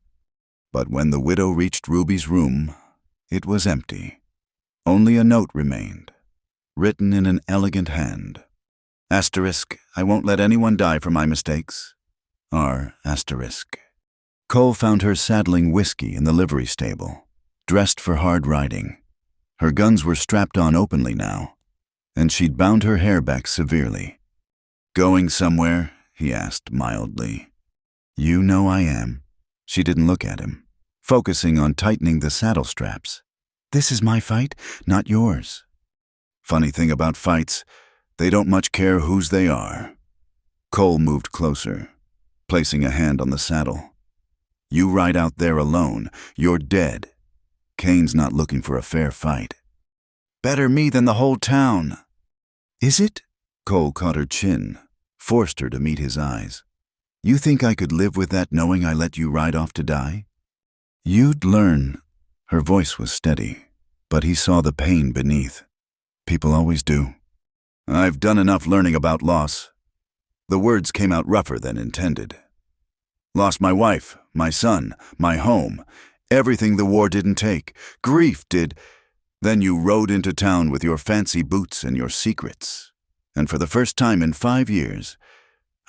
But when the widow reached Ruby's room, it was empty. Only a note remained, written in an elegant hand. Asterisk, I won't let anyone die for my mistakes. R. Asterisk. Cole found her saddling whiskey in the livery stable, dressed for hard riding. Her guns were strapped on openly now, and she'd bound her hair back severely. Going somewhere? He asked mildly. You know I am. She didn't look at him, focusing on tightening the saddle straps. This is my fight, not yours. Funny thing about fights, they don't much care whose they are. Cole moved closer, placing a hand on the saddle. You ride out there alone, you're dead. Kane's not looking for a fair fight. Better me than the whole town. Is it? Cole caught her chin, forced her to meet his eyes. You think I could live with that knowing I let you ride off to die? You'd learn. Her voice was steady, but he saw the pain beneath. People always do. I've done enough learning about loss. The words came out rougher than intended. Lost my wife, my son, my home, everything the war didn't take. Grief did. Then you rode into town with your fancy boots and your secrets. And for the first time in 5 years,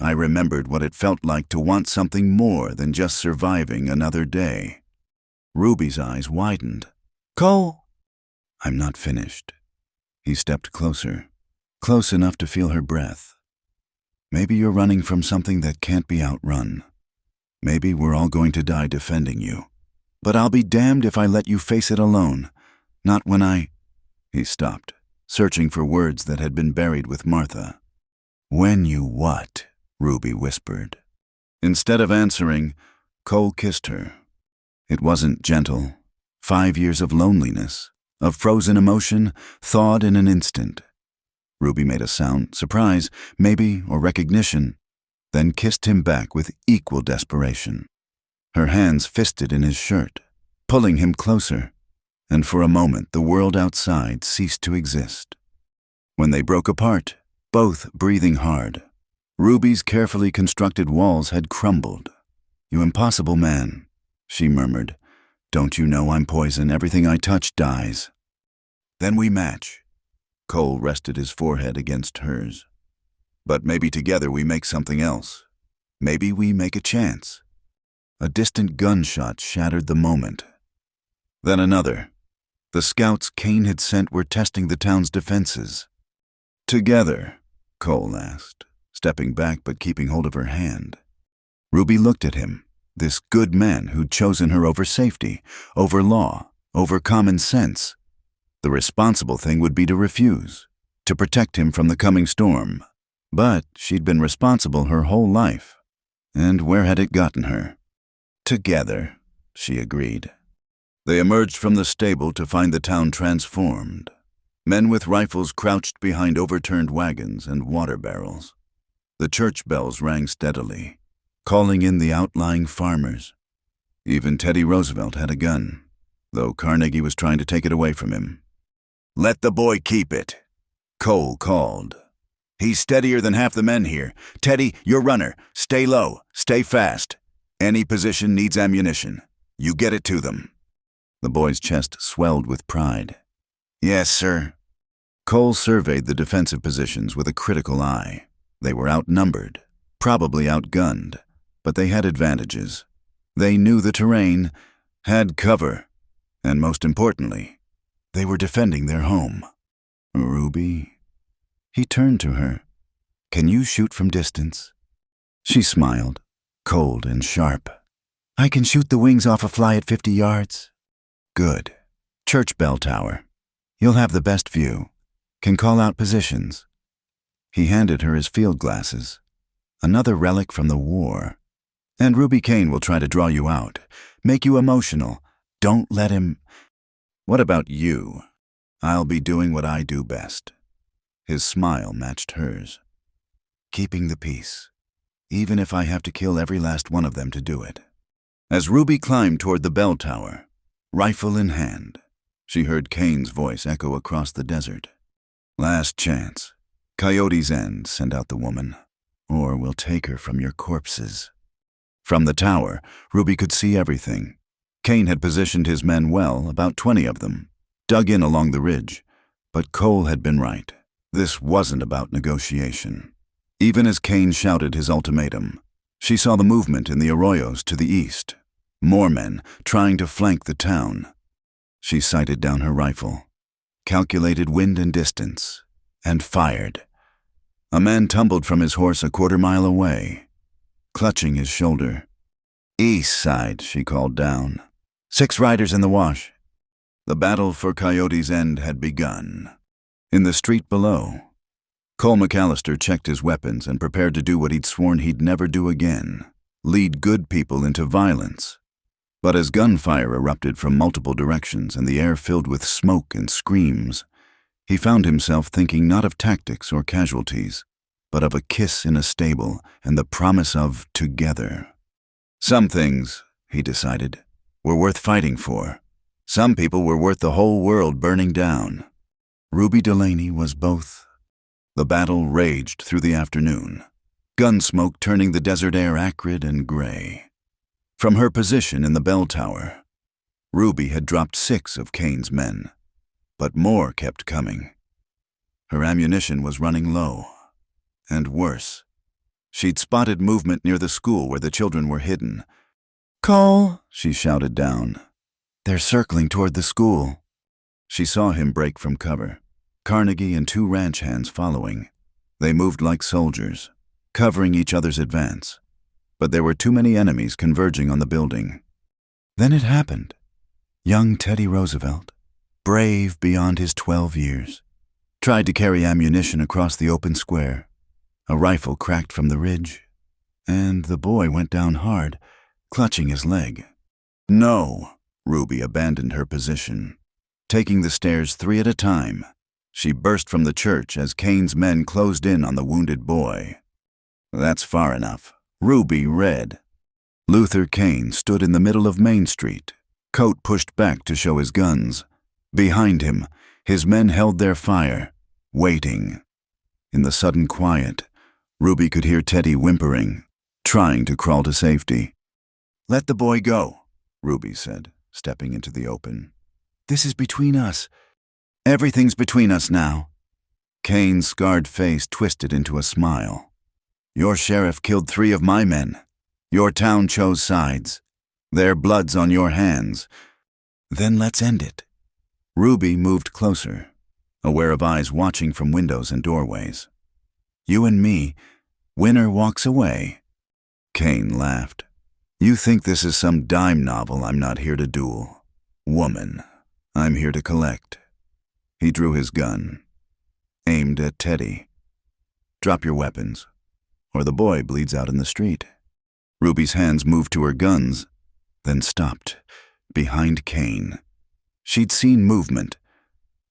I remembered what it felt like to want something more than just surviving another day. Ruby's eyes widened. Cole! I'm not finished. He stepped closer, close enough to feel her breath. Maybe you're running from something that can't be outrun. Maybe we're all going to die defending you. But I'll be damned if I let you face it alone. Not when I... He stopped, searching for words that had been buried with Martha. When you what? Ruby whispered. Instead of answering, Cole kissed her. It wasn't gentle. 5 years of loneliness, of frozen emotion, thawed in an instant. Ruby made a sound, surprise, maybe, or recognition, then kissed him back with equal desperation. Her hands fisted in his shirt, pulling him closer, and for a moment the world outside ceased to exist. When they broke apart, both breathing hard, Ruby's carefully constructed walls had crumbled. You impossible man, she murmured. Don't you know I'm poison? Everything I touch dies. Then we match. Cole rested his forehead against hers. But maybe together we make something else. Maybe we make a chance. A distant gunshot shattered the moment. Then another. The scouts Kane had sent were testing the town's defenses. Together, Cole asked, stepping back but keeping hold of her hand. Ruby looked at him, this good man who'd chosen her over safety, over law, over common sense. The responsible thing would be to refuse, to protect him from the coming storm. But she'd been responsible her whole life. And where had it gotten her? Together, she agreed. They emerged from the stable to find the town transformed. Men with rifles crouched behind overturned wagons and water barrels. The church bells rang steadily, calling in the outlying farmers. Even Teddy Roosevelt had a gun, though Carnegie was trying to take it away from him. "Let the boy keep it," Cole called. "He's steadier than half the men here. Teddy, your runner. Stay low, stay fast. Any position needs ammunition. You get it to them." The boy's chest swelled with pride. "Yes, sir." Cole surveyed the defensive positions with a critical eye. They were outnumbered, probably outgunned, but they had advantages. They knew the terrain, had cover, and most importantly, they were defending their home. "Ruby?" He turned to her. "Can you shoot from distance?" She smiled, cold and sharp. "I can shoot the wings off a fly at 50 yards. "Good. Church bell tower. You'll have the best view. Can call out positions." He handed her his field glasses. "Another relic from the war. And Ruby Kane will try to draw you out, make you emotional. Don't let him—" "What about you? I'll be doing what I do best." His smile matched hers. "Keeping the peace, even if I have to kill every last one of them to do it." As Ruby climbed toward the bell tower, rifle in hand, she heard Kane's voice echo across the desert. "Last chance. Coyote's End, send out the woman, or we'll take her from your corpses." From the tower, Ruby could see everything. Kane had positioned his men well, about 20 of them, dug in along the ridge. But Cole had been right. This wasn't about negotiation. Even as Kane shouted his ultimatum, she saw the movement in the arroyos to the east. More men trying to flank the town. She sighted down her rifle, calculated wind and distance, and fired. A man tumbled from his horse a quarter-mile away, clutching his shoulder. "East side," she called down. 6 riders in the wash." The battle for Coyote's End had begun. In the street below, Cole McAllister checked his weapons and prepared to do what he'd sworn he'd never do again, lead good people into violence. But as gunfire erupted from multiple directions and the air filled with smoke and screams, he found himself thinking not of tactics or casualties, but of a kiss in a stable and the promise of together. Some things, he decided, were worth fighting for. Some people were worth the whole world burning down. Ruby Delaney was both. The battle raged through the afternoon, gunsmoke turning the desert air acrid and gray. From her position in the bell tower, Ruby had dropped 6 of Kane's men, but more kept coming. Her ammunition was running low, and worse. She'd spotted movement near the school where the children were hidden. "Cole," she shouted down. "They're circling toward the school." She saw him break from cover, Carnegie and 2 ranch hands following. They moved like soldiers, covering each other's advance. But there were too many enemies converging on the building. Then it happened. Young Teddy Roosevelt, brave beyond his 12 years, tried to carry ammunition across the open square. A rifle cracked from the ridge, and the boy went down hard, clutching his leg. "No," Ruby abandoned her position. Taking the stairs 3 at a time, she burst from the church as Kane's men closed in on the wounded boy. That's far enough. Ruby read. Luther Kane stood in the middle of Main Street, coat pushed back to show his guns. Behind him, his men held their fire, waiting. In the sudden quiet, Ruby could hear Teddy whimpering, trying to crawl to safety. "Let the boy go," Ruby said, stepping into the open. "This is between us. Everything's between us now." Kane's scarred face twisted into a smile. "Your sheriff killed 3 of my men. Your town chose sides. Their blood's on your hands. Then let's end it." Ruby moved closer, aware of eyes watching from windows and doorways. You and me. Winner walks away." Kane laughed. "You think this is some dime novel I'm not here to duel. Woman, I'm here to collect." He drew his gun, aimed at Teddy. "Drop your weapons, or the boy bleeds out in the street." Ruby's hands moved to her guns, then stopped, behind Kane. She'd seen movement.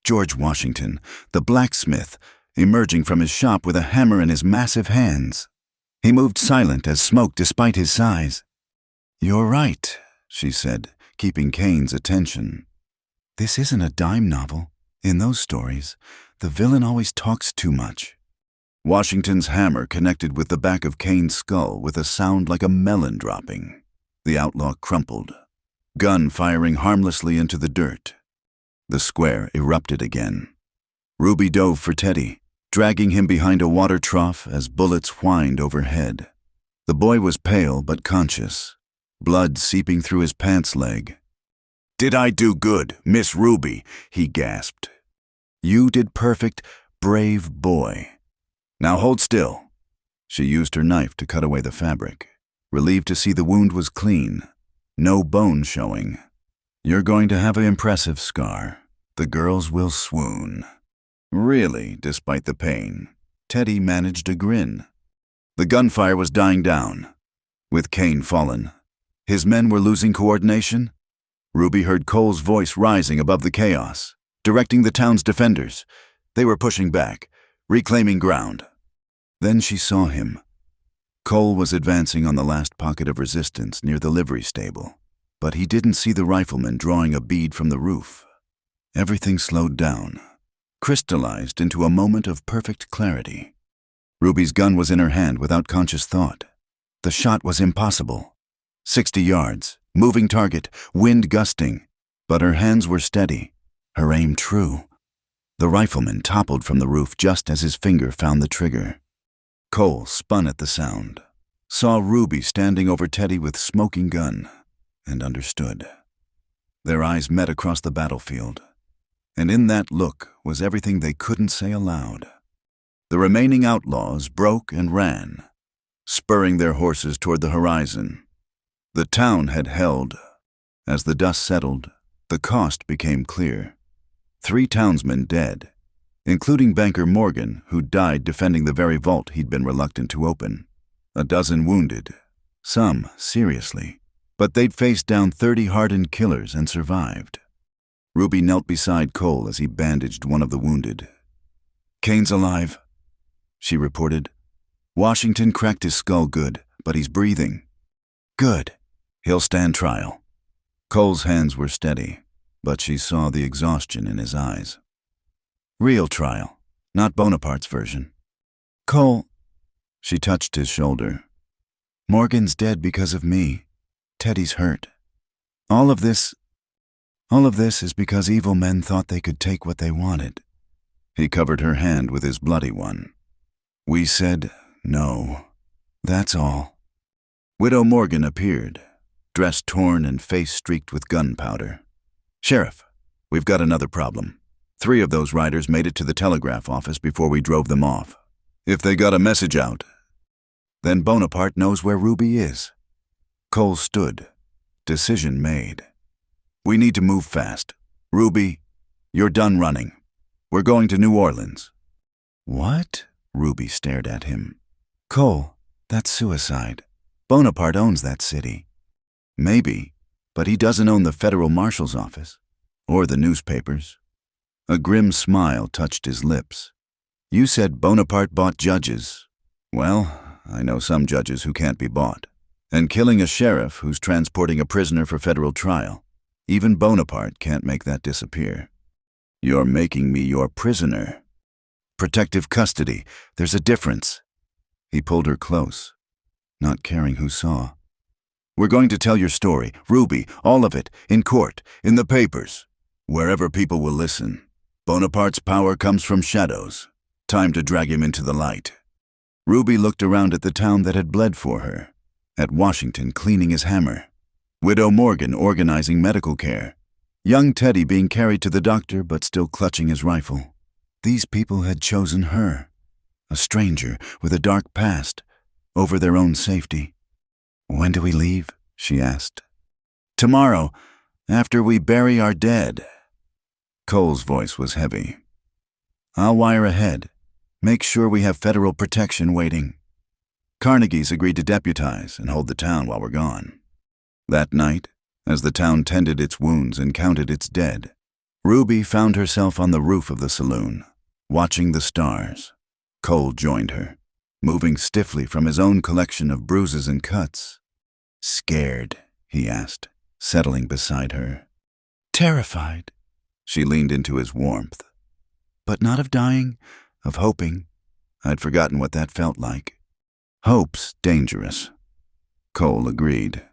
George Washington, the blacksmith, emerging from his shop with a hammer in his massive hands. He moved silent as smoke despite his size. "You're right," she said, keeping Kane's attention. "This isn't a dime novel. In those stories, the villain always talks too much." Washington's hammer connected with the back of Kane's skull with a sound like a melon dropping. The outlaw crumpled, gun firing harmlessly into the dirt. The square erupted again. Ruby dove for Teddy, dragging him behind a water trough as bullets whined overhead. The boy was pale but conscious, blood seeping through his pants leg. "Did I do good, Miss Ruby?" he gasped. "You did perfect, brave boy. Now hold still." She used her knife to cut away the fabric, relieved to see the wound was clean, no bone showing. "You're going to have an impressive scar. The girls will swoon." Really, despite the pain, Teddy managed a grin. The gunfire was dying down. With Kane fallen, his men were losing coordination. Ruby heard Cole's voice rising above the chaos, directing the town's defenders. They were pushing back, reclaiming ground. Then she saw him. Cole was advancing on the last pocket of resistance near the livery stable, but he didn't see the rifleman drawing a bead from the roof. Everything slowed down, crystallized into a moment of perfect clarity. Ruby's gun was in her hand without conscious thought. The shot was impossible. 60 yards, moving target, wind gusting, but her hands were steady, her aim true. The rifleman toppled from the roof just as his finger found the trigger. Cole spun at the sound, saw Ruby standing over Teddy with smoking gun, and understood. Their eyes met across the battlefield, and in that look was everything they couldn't say aloud. The remaining outlaws broke and ran, spurring their horses toward the horizon. The town had held. As the dust settled, the cost became clear. 3 townsmen dead, including banker Morgan, who died defending the very vault he'd been reluctant to open. A dozen wounded, some seriously, but they'd faced down 30 hardened killers and survived. Ruby knelt beside Cole as he bandaged one of the wounded. "Kane's alive," she reported. "Washington cracked his skull good, but he's breathing." "Good. He'll stand trial." Cole's hands were steady, but she saw the exhaustion in his eyes. "Real trial, not Bonaparte's version." "Cole," she touched his shoulder. "Morgan's dead because of me. Teddy's hurt. All of this is because evil men thought they could take what they wanted." He covered her hand with his bloody one. "We said no. That's all." Widow Morgan appeared, dress torn and face streaked with gunpowder. "Sheriff, we've got another problem. 3 of those riders made it to the telegraph office before we drove them off. If they got a message out, then Bonaparte knows where Ruby is." Cole stood, decision made. "We need to move fast. Ruby, you're done running. We're going to New Orleans." "What?" Ruby stared at him. "Cole, that's suicide. Bonaparte owns that city." "Maybe, but he doesn't own the federal marshal's office, or the newspapers." A grim smile touched his lips. "You said Bonaparte bought judges. Well, I know some judges who can't be bought. And killing a sheriff who's transporting a prisoner for federal trial, even Bonaparte can't make that disappear." "You're making me your prisoner." "Protective custody. There's a difference." He pulled her close, not caring who saw. "We're going to tell your story, Ruby, all of it, in court, in the papers, wherever people will listen. Bonaparte's power comes from shadows. Time to drag him into the light." Ruby looked around at the town that had bled for her, at Washington cleaning his hammer, Widow Morgan organizing medical care, young Teddy being carried to the doctor but still clutching his rifle. These people had chosen her, a stranger with a dark past, over their own safety. "When do we leave?" she asked. "Tomorrow, after we bury our dead." Cole's voice was heavy. "I'll wire ahead. Make sure we have federal protection waiting. Carnegie's agreed to deputize and hold the town while we're gone." That night, as the town tended its wounds and counted its dead, Ruby found herself on the roof of the saloon, watching the stars. Cole joined her, moving stiffly from his own collection of bruises and cuts. "Scared?" he asked, settling beside her. "Terrified." She leaned into his warmth. "But not of dying, of hoping. I'd forgotten what that felt like." "Hope's dangerous." Cole agreed.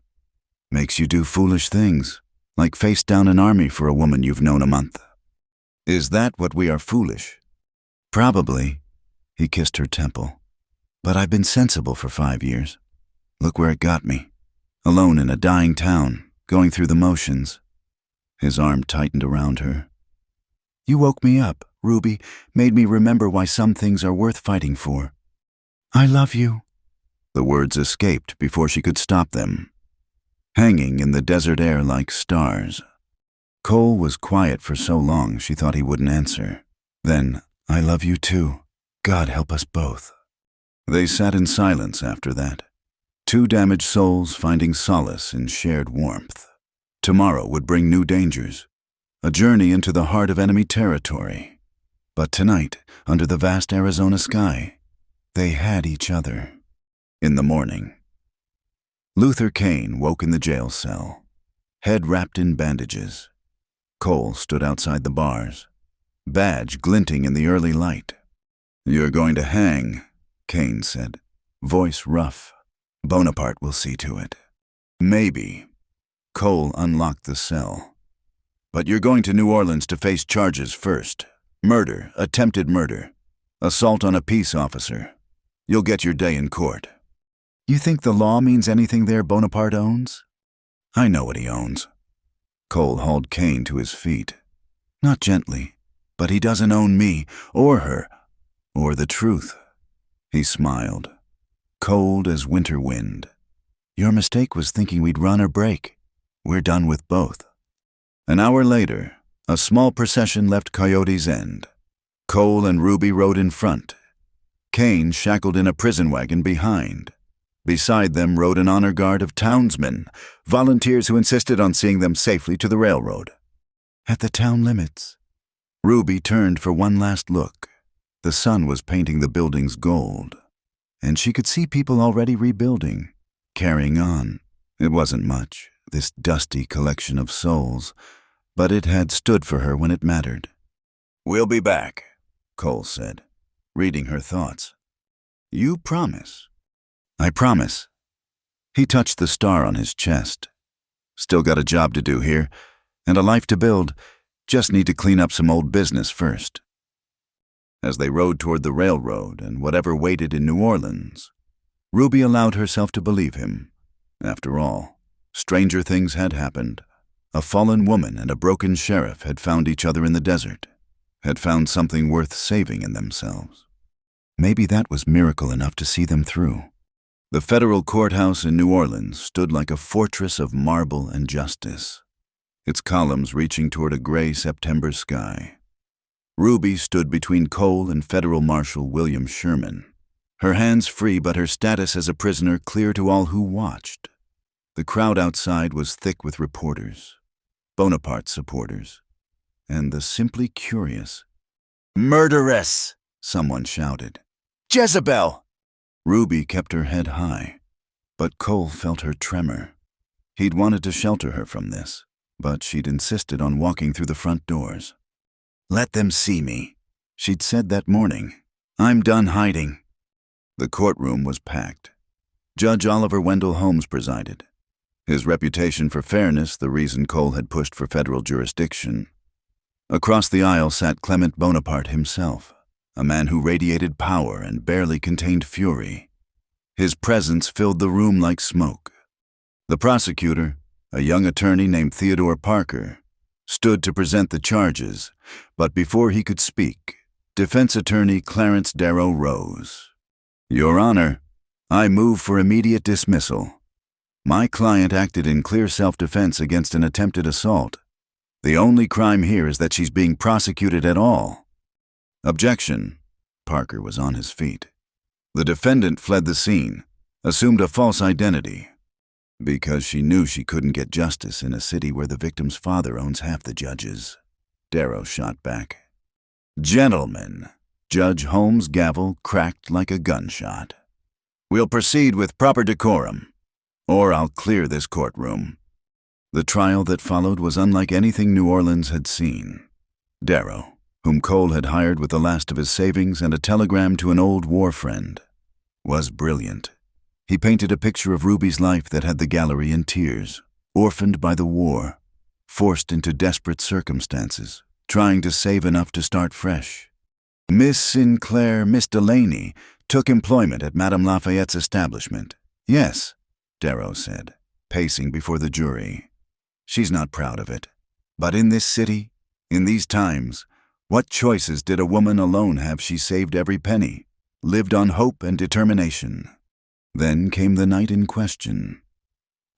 "Makes you do foolish things, like face down an army for a woman you've known a month." "Is that what we are foolish?" "Probably." He kissed her temple. "But I've been sensible for 5 years. Look where it got me. Alone in a dying town, going through the motions." His arm tightened around her. "You woke me up, Ruby, made me remember why some things are worth fighting for." "I love you." The words escaped before she could stop them. Hanging in the desert air like stars. Cole was quiet for so long she thought he wouldn't answer. Then, "I love you too. God help us both." They sat in silence after that. Two damaged souls finding solace in shared warmth. Tomorrow would bring new dangers. A journey into the heart of enemy territory. But tonight, under the vast Arizona sky, they had each other. In the morning, Luther Kane woke in the jail cell, head wrapped in bandages. Cole stood outside the bars, badge glinting in the early light. "You're going to hang," Kane said, voice rough. "Bonaparte will see to it." "Maybe." Cole unlocked the cell. "But you're going to New Orleans to face charges first. Murder, attempted murder, assault on a peace officer. You'll get your day in court." "You think the law means anything there Bonaparte owns?" "I know what he owns." Cole hauled Kane to his feet. "Not gently, but he doesn't own me, or her, or the truth." He smiled, cold as winter wind. "Your mistake was thinking we'd run or break. We're done with both." An hour later, a small procession left Coyote's End. Cole and Ruby rode in front. Kane shackled in a prison wagon behind. Beside them rode an honor guard of townsmen, volunteers who insisted on seeing them safely to the railroad. At the town limits, Ruby turned for one last look. The sun was painting the buildings gold, and she could see people already rebuilding, carrying on. It wasn't much, this dusty collection of souls, but it had stood for her when it mattered. "We'll be back," Cole said, reading her thoughts. "You promise?" "I promise." He touched the star on his chest. "Still got a job to do here, and a life to build. Just need to clean up some old business first." As they rode toward the railroad and whatever waited in New Orleans, Ruby allowed herself to believe him. After all, stranger things had happened. A fallen woman and a broken sheriff had found each other in the desert, had found something worth saving in themselves. Maybe that was miracle enough to see them through. The federal courthouse in New Orleans stood like a fortress of marble and justice, its columns reaching toward a gray September sky. Ruby stood between Cole and Federal Marshal William Sherman, her hands free but her status as a prisoner clear to all who watched. The crowd outside was thick with reporters, Bonaparte supporters, and the simply curious. "Murderess!" someone shouted. "Jezebel!" Ruby kept her head high, but Cole felt her tremor. He'd wanted to shelter her from this, but she'd insisted on walking through the front doors. "Let them see me," she'd said that morning. "I'm done hiding." The courtroom was packed. Judge Oliver Wendell Holmes presided. His reputation for fairness the reason Cole had pushed for federal jurisdiction. Across the aisle sat Clement Bonaparte himself, a man who radiated power and barely contained fury. His presence filled the room like smoke. The prosecutor, a young attorney named Theodore Parker, stood to present the charges, but before he could speak, Defense attorney Clarence Darrow rose. Your Honor, I move for immediate dismissal. My client acted in clear self-defense against an attempted assault. The only crime here is that she's being prosecuted at all. Objection. Parker was on his feet. The defendant fled the scene, assumed a false identity, because she knew she couldn't get justice in a city where the victim's father owns half the judges. Darrow shot back. Gentlemen, Judge Holmes' gavel cracked like a gunshot. We'll proceed with proper decorum, or I'll clear this courtroom. The trial that followed was unlike anything New Orleans had seen. Darrow, whom Cole had hired with the last of his savings and a telegram to an old war friend, was brilliant. He painted a picture of Ruby's life that had the gallery in tears, orphaned by the war, forced into desperate circumstances, trying to save enough to start fresh. Miss Sinclair, Miss Delaney, took employment at Madame Lafayette's establishment. Yes, Darrow said, pacing before the jury. She's not proud of it. But in this city, in these times, what choices did a woman alone have? She saved every penny, lived on hope and determination. Then came the night in question.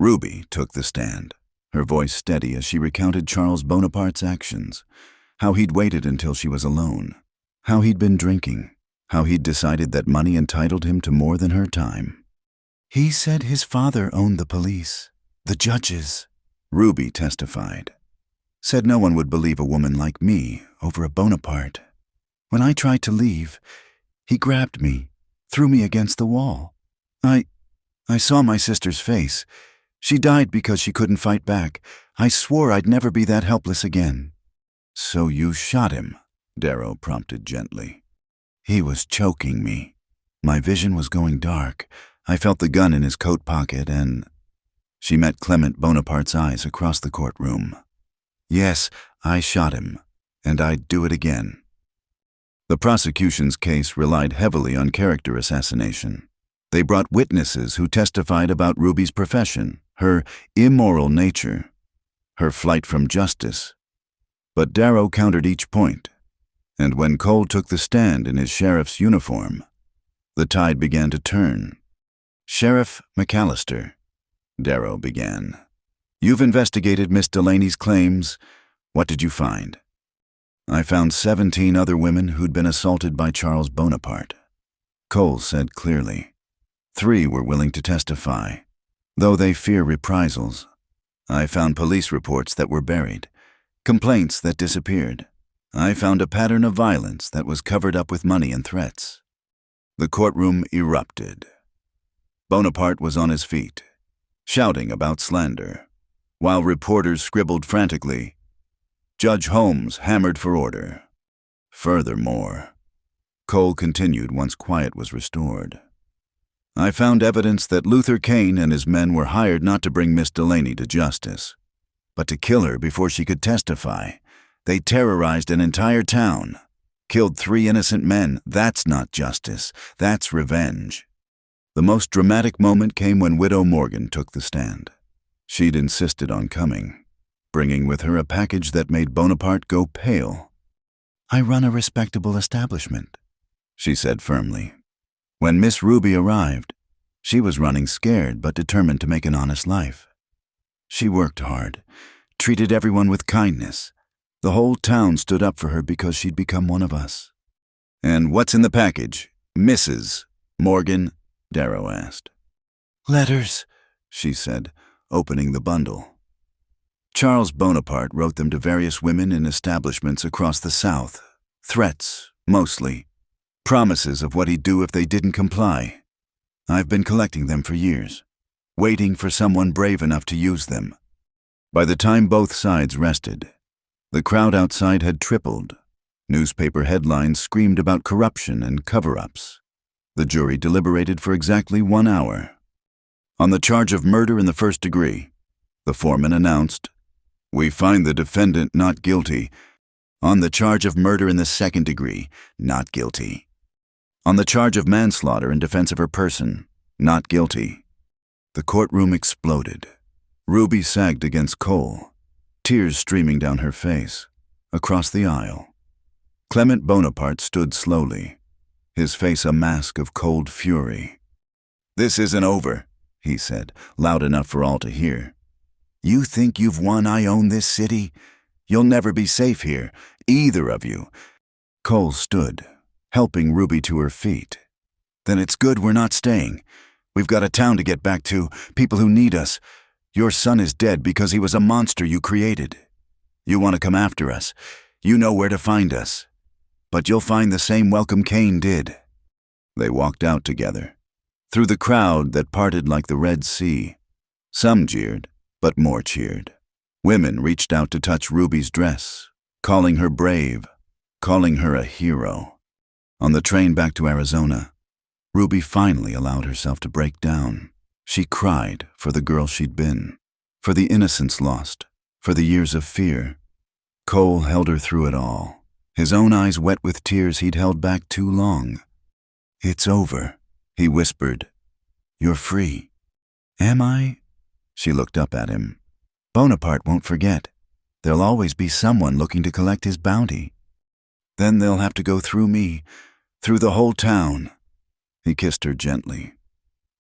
Ruby took the stand, her voice steady as she recounted Charles Bonaparte's actions, how he'd waited until she was alone, how he'd been drinking, how he'd decided that money entitled him to more than her time. He said his father owned the police, the judges, Ruby testified. Said no one would believe a woman like me over a Bonaparte. When I tried to leave, he grabbed me, threw me against the wall. I saw my sister's face. She died because she couldn't fight back. I swore I'd never be that helpless again. So you shot him, Darrow prompted gently. He was choking me. My vision was going dark. I felt the gun in his coat pocket and... She met Clement Bonaparte's eyes across the courtroom. Yes, I shot him, and I'd do it again. The prosecution's case relied heavily on character assassination. They brought witnesses who testified about Ruby's profession, her immoral nature, her flight from justice. But Darrow countered each point, and when Cole took the stand in his sheriff's uniform, the tide began to turn. Sheriff McAllister, Darrow began. You've investigated Miss Delaney's claims. What did you find? I found 17 other women who'd been assaulted by Charles Bonaparte. Cole said clearly. 3 were willing to testify, though they fear reprisals. I found police reports that were buried, complaints that disappeared. I found a pattern of violence that was covered up with money and threats. The courtroom erupted. Bonaparte was on his feet, shouting about slander, while reporters scribbled frantically. Judge Holmes hammered for order. Furthermore, Cole continued once quiet was restored. I found evidence that Luther Kane and his men were hired not to bring Miss Delaney to justice, but to kill her before she could testify. They terrorized an entire town, killed 3 innocent men. That's not justice, that's revenge. The most dramatic moment came when Widow Morgan took the stand. She'd insisted on coming, bringing with her a package that made Bonaparte go pale. I run a respectable establishment, she said firmly. When Miss Ruby arrived, she was running scared but determined to make an honest life. She worked hard, treated everyone with kindness. The whole town stood up for her because she'd become one of us. And what's in the package, Mrs. Morgan? Darrow asked. Letters, she said, opening the bundle. Charles Bonaparte wrote them to various women in establishments across the South. Threats, mostly. Promises of what he'd do if they didn't comply. I've been collecting them for years, waiting for someone brave enough to use them. By the time both sides rested, the crowd outside had tripled. Newspaper headlines screamed about corruption and cover-ups. The jury deliberated for exactly 1 hour. On the charge of murder in the first degree, the foreman announced, "We find the defendant not guilty." On the charge of murder in the second degree, not guilty. On the charge of manslaughter in defense of her person, not guilty. The courtroom exploded. Ruby sagged against Cole, tears streaming down her face, across the aisle. Clement Bonaparte stood slowly, his face a mask of cold fury. "This isn't over," he said, loud enough for all to hear. "You think you've won I own this city? You'll never be safe here, either of you." Cole stood, helping Ruby to her feet. "Then it's good we're not staying. We've got a town to get back to, people who need us. Your son is dead because he was a monster you created. You want to come after us. You know where to find us. But you'll find the same welcome Cain did." They walked out together, through the crowd that parted like the Red Sea. Some jeered, but more cheered. Women reached out to touch Ruby's dress, calling her brave, calling her a hero. On the train back to Arizona, Ruby finally allowed herself to break down. She cried for the girl she'd been, for the innocence lost, for the years of fear. Cole held her through it all, his own eyes wet with tears he'd held back too long. "It's over," he whispered. "You're free." "Am I?" She looked up at him. "Bonaparte won't forget. There'll always be someone looking to collect his bounty. Then they'll have to go through me, through the whole town." He kissed her gently.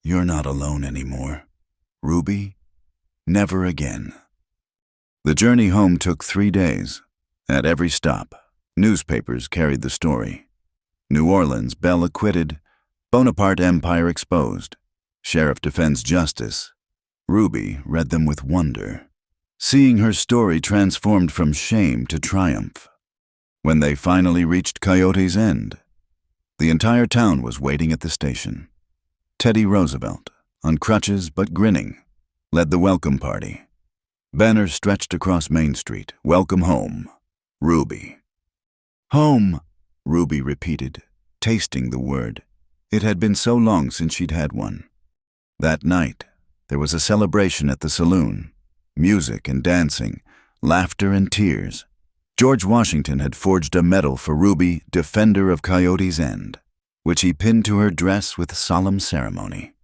"You're not alone anymore, Ruby. Never again." The journey home took 3 days. At every stop, newspapers carried the story. New Orleans, Bell acquitted. Bonaparte empire exposed. Sheriff defends justice. Ruby read them with wonder, seeing her story transformed from shame to triumph. When they finally reached Coyote's End, the entire town was waiting at the station. Teddy Roosevelt, on crutches but grinning, led the welcome party. Banners stretched across Main Street. "Welcome home, Ruby." "Home," Ruby repeated, tasting the word. It had been so long since she'd had one. That night, there was a celebration at the saloon. Music and dancing, laughter and tears. George Washington had forged a medal for Ruby, Defender of Coyote's End, which he pinned to her dress with solemn ceremony.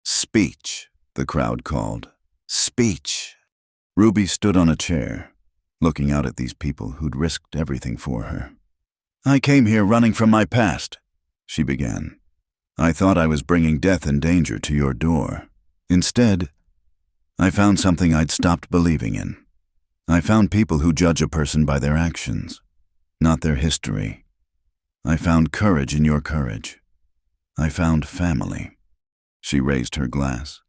"Speech," the crowd called. "Speech." Ruby stood on a chair, looking out at these people who'd risked everything for her. "I came here running from my past," she began. "I thought I was bringing death and danger to your door. Instead, I found something I'd stopped believing in. I found people who judge a person by their actions, not their history. I found courage in your courage. I found family." She raised her glass.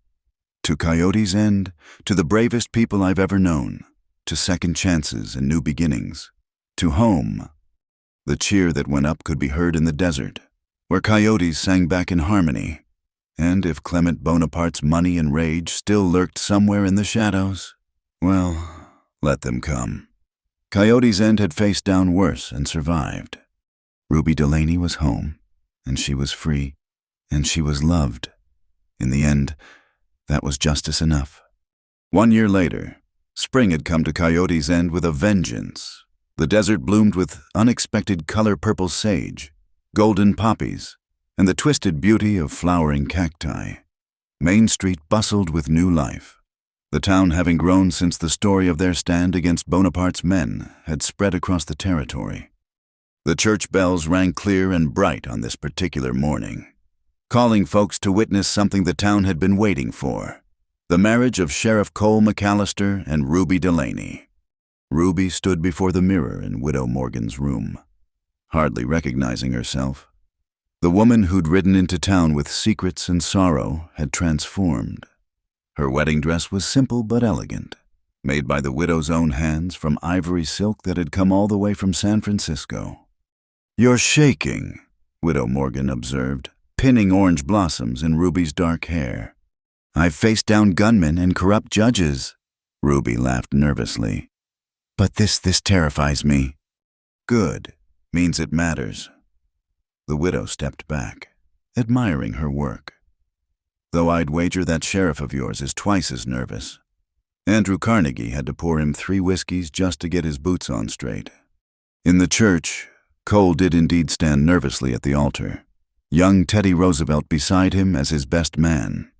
"To Coyote's End, to the bravest people I've ever known, to second chances and new beginnings, to home." The cheer that went up could be heard in the desert, where coyotes sang back in harmony. And if Clement Bonaparte's money and rage still lurked somewhere in the shadows, well, let them come. Coyote's End had faced down worse and survived. Ruby Delaney was home, and she was free, and she was loved. In the end, that was justice enough. 1 year later, spring had come to Coyote's End with a vengeance. The desert bloomed with unexpected color-purple sage, golden poppies, and the twisted beauty of flowering cacti. Main Street bustled with new life. The town, having grown since the story of their stand against Bonaparte's men, had spread across the territory. The church bells rang clear and bright on this particular morning, calling folks to witness something the town had been waiting for: the marriage of Sheriff Cole McAllister and Ruby Delaney. Ruby stood before the mirror in Widow Morgan's room, hardly recognizing herself. The woman who'd ridden into town with secrets and sorrow had transformed. Her wedding dress was simple but elegant, made by the widow's own hands from ivory silk that had come all the way from San Francisco. "You're shaking," Widow Morgan observed, pinning orange blossoms in Ruby's dark hair. "I've faced down gunmen and corrupt judges," Ruby laughed nervously. "But this terrifies me." "Good. Means it matters." The widow stepped back, admiring her work. "Though I'd wager that sheriff of yours is twice as nervous. Andrew Carnegie had to pour him 3 whiskeys just to get his boots on straight." In the church, Cole did indeed stand nervously at the altar, young Teddy Roosevelt beside him as his best man.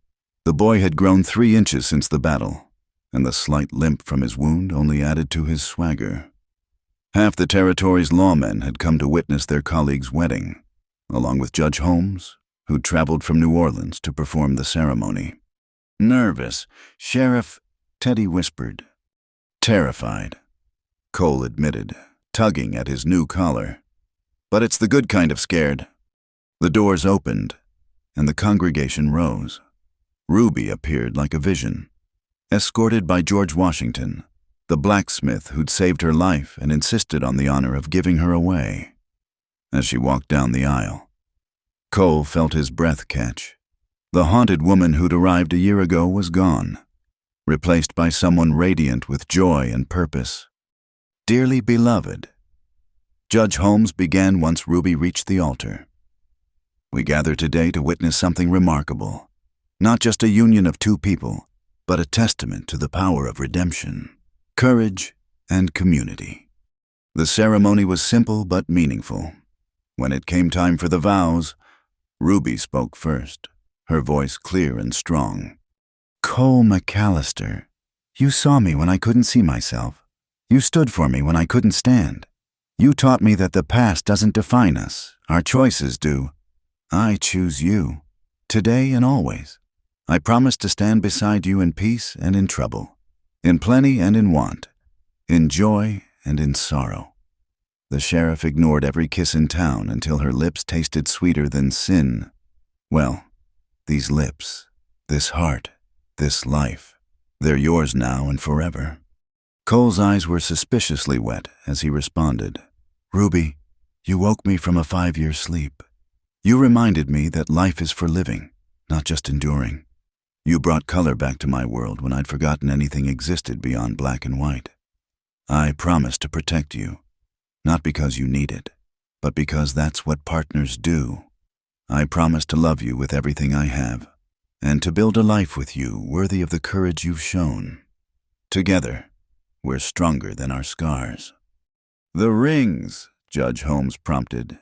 The boy had grown 3 inches since the battle, and the slight limp from his wound only added to his swagger. Half the territory's lawmen had come to witness their colleague's wedding, along with Judge Holmes, who'd traveled from New Orleans to perform the ceremony. Nervous, Sheriff, Teddy whispered. Terrified, Cole admitted, tugging at his new collar. But it's the good kind of scared. The doors opened, and the congregation rose. Ruby appeared like a vision, escorted by George Washington, the blacksmith who'd saved her life and insisted on the honor of giving her away. As she walked down the aisle, Cole felt his breath catch. The haunted woman who'd arrived a year ago was gone, replaced by someone radiant with joy and purpose. Dearly beloved, Judge Holmes began once Ruby reached the altar. We gather today to witness something remarkable, not just a union of two people, but a testament to the power of redemption, courage, and community. The ceremony was simple but meaningful. When it came time for the vows, Ruby spoke first, her voice clear and strong. Cole McAllister, you saw me when I couldn't see myself. You stood for me when I couldn't stand. You taught me that the past doesn't define us, our choices do. I choose you, today and always. I promise to stand beside you in peace and in trouble, in plenty and in want, in joy and in sorrow. The sheriff ignored every kiss in town until her lips tasted sweeter than sin. Well, these lips, this heart, this life, they're yours now and forever. Cole's eyes were suspiciously wet as he responded, Ruby, you woke me from a 5-year sleep. You reminded me that life is for living, not just enduring. You brought color back to my world when I'd forgotten anything existed beyond black and white. I promise to protect you, not because you need it, but because that's what partners do. I promise to love you with everything I have, and to build a life with you worthy of the courage you've shown. Together, we're stronger than our scars. The rings, Judge Holmes prompted.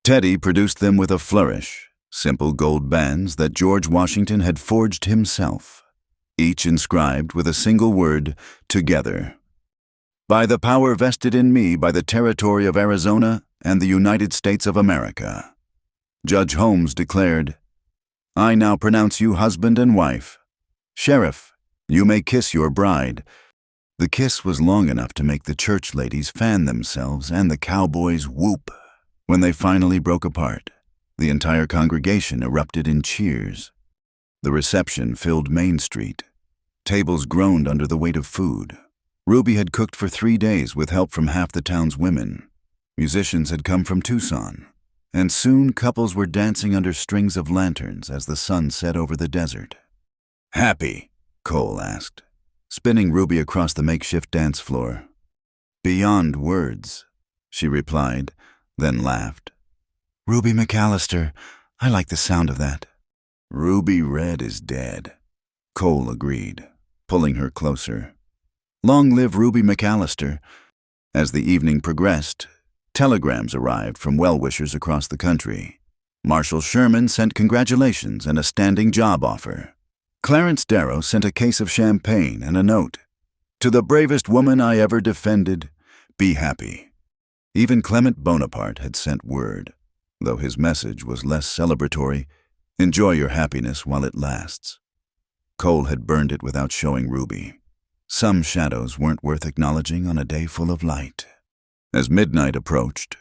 Teddy produced them with a flourish, simple gold bands that George Washington had forged himself, each inscribed with a single word, together. By the power vested in me by the territory of Arizona and the United States of America, Judge Holmes declared, I now pronounce you husband and wife. Sheriff, you may kiss your bride. The kiss was long enough to make the church ladies fan themselves and the cowboys whoop. When they finally broke apart, the entire congregation erupted in cheers. The reception filled Main Street. Tables groaned under the weight of food. Ruby had cooked for 3 days with help from half the town's women. Musicians had come from Tucson, and soon couples were dancing under strings of lanterns as the sun set over the desert. Happy? Cole asked, spinning Ruby across the makeshift dance floor. Beyond words, she replied, then laughed. Ruby McAllister, I like the sound of that. Ruby Red is dead, Cole agreed, pulling her closer. Long live Ruby McAllister. As the evening progressed, telegrams arrived from well-wishers across the country. Marshal Sherman sent congratulations and a standing job offer. Clarence Darrow sent a case of champagne and a note. To the bravest woman I ever defended, be happy. Even Clement Bonaparte had sent word, though his message was less celebratory, enjoy your happiness while it lasts. Cole had burned it without showing Ruby. Some shadows weren't worth acknowledging on a day full of light. As midnight approached,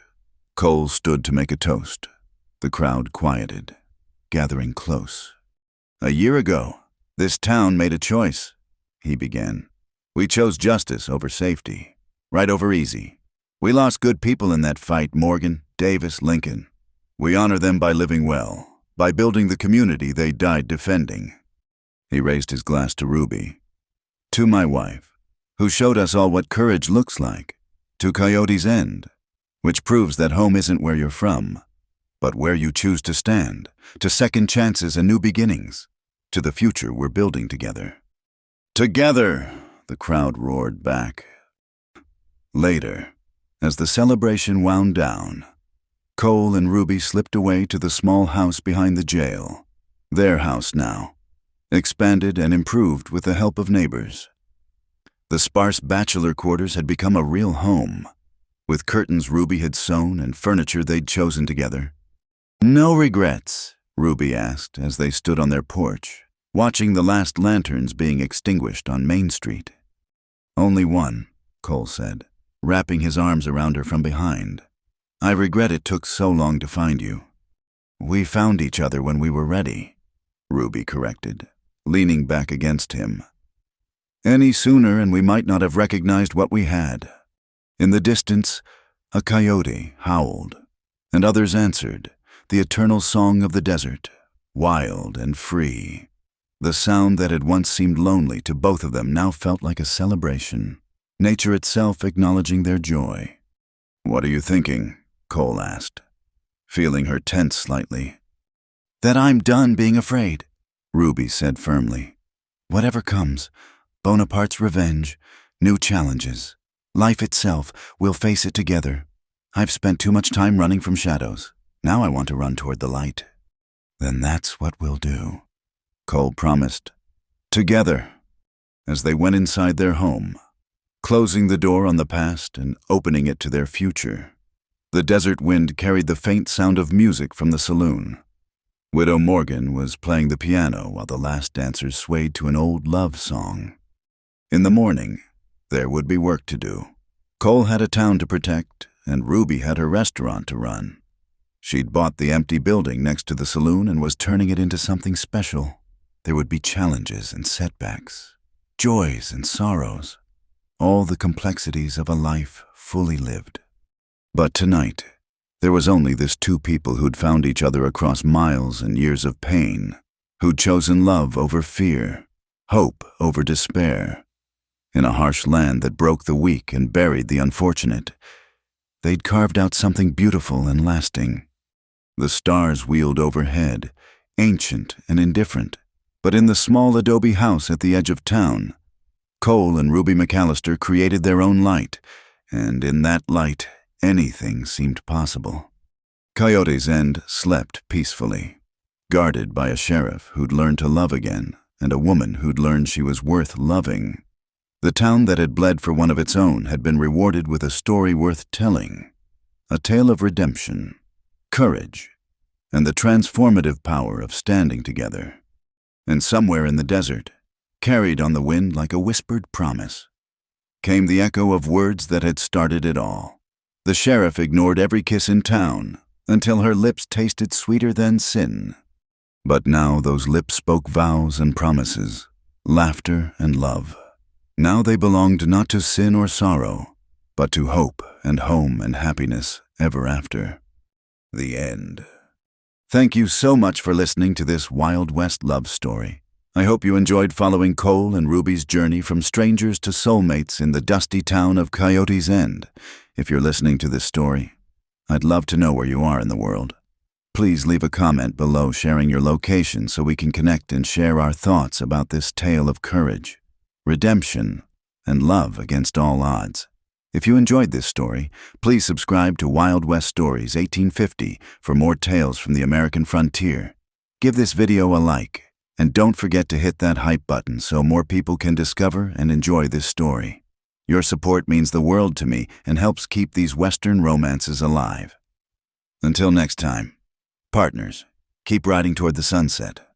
Cole stood to make a toast. The crowd quieted, gathering close. A year ago, this town made a choice, he began. We chose justice over safety, right over easy. We lost good people in that fight, Morgan, Davis, Lincoln. We honor them by living well, by building the community they died defending. He raised his glass to Ruby. To my wife, who showed us all what courage looks like. To Coyote's End, which proves that home isn't where you're from, but where you choose to stand, to second chances and new beginnings, to the future we're building together. Together, the crowd roared back. Later, as the celebration wound down, Cole and Ruby slipped away to the small house behind the jail, their house now, expanded and improved with the help of neighbors. The sparse bachelor quarters had become a real home, with curtains Ruby had sewn and furniture they'd chosen together. "No regrets?" Ruby asked as they stood on their porch, watching the last lanterns being extinguished on Main Street. "Only one," Cole said, wrapping his arms around her from behind. "I regret it took so long to find you." "We found each other when we were ready," Ruby corrected, leaning back against him. "Any sooner and we might not have recognized what we had." In the distance, a coyote howled, and others answered, the eternal song of the desert, wild and free. The sound that had once seemed lonely to both of them now felt like a celebration, nature itself acknowledging their joy. "What are you thinking?" Cole asked, feeling her tense slightly. "That I'm done being afraid," Ruby said firmly. "Whatever comes, Bonaparte's revenge, new challenges, life itself, we'll face it together. I've spent too much time running from shadows. Now I want to run toward the light." "Then that's what we'll do," Cole promised. Together, as they went inside their home, closing the door on the past and opening it to their future. The desert wind carried the faint sound of music from the saloon. Widow Morgan was playing the piano while the last dancers swayed to an old love song. In the morning, there would be work to do. Cole had a town to protect, and Ruby had her restaurant to run. She'd bought the empty building next to the saloon and was turning it into something special. There would be challenges and setbacks, joys and sorrows, all the complexities of a life fully lived. But tonight, there was only this two people who'd found each other across miles and years of pain, who'd chosen love over fear, hope over despair. In a harsh land that broke the weak and buried the unfortunate, they'd carved out something beautiful and lasting. The stars wheeled overhead, ancient and indifferent, but in the small adobe house at the edge of town, Cole and Ruby McAllister created their own light, and in that light, anything seemed possible. Coyote's End slept peacefully, guarded by a sheriff who'd learned to love again, and a woman who'd learned she was worth loving. The town that had bled for one of its own had been rewarded with a story worth telling, a tale of redemption, courage, and the transformative power of standing together. And somewhere in the desert, carried on the wind like a whispered promise, came the echo of words that had started it all. The sheriff ignored every kiss in town until her lips tasted sweeter than sin. But now those lips spoke vows and promises, laughter and love. Now they belonged not to sin or sorrow, but to hope and home and happiness ever after. The end. Thank you so much for listening to this Wild West love story. I hope you enjoyed following Cole and Ruby's journey from strangers to soulmates in the dusty town of Coyote's End. If you're listening to this story, I'd love to know where you are in the world. Please leave a comment below sharing your location so we can connect and share our thoughts about this tale of courage, redemption, and love against all odds. If you enjoyed this story, please subscribe to Wild West Stories 1850 for more tales from the American frontier. Give this video a like, and don't forget to hit that hype button so more people can discover and enjoy this story. Your support means the world to me and helps keep these Western romances alive. Until next time, partners, keep riding toward the sunset.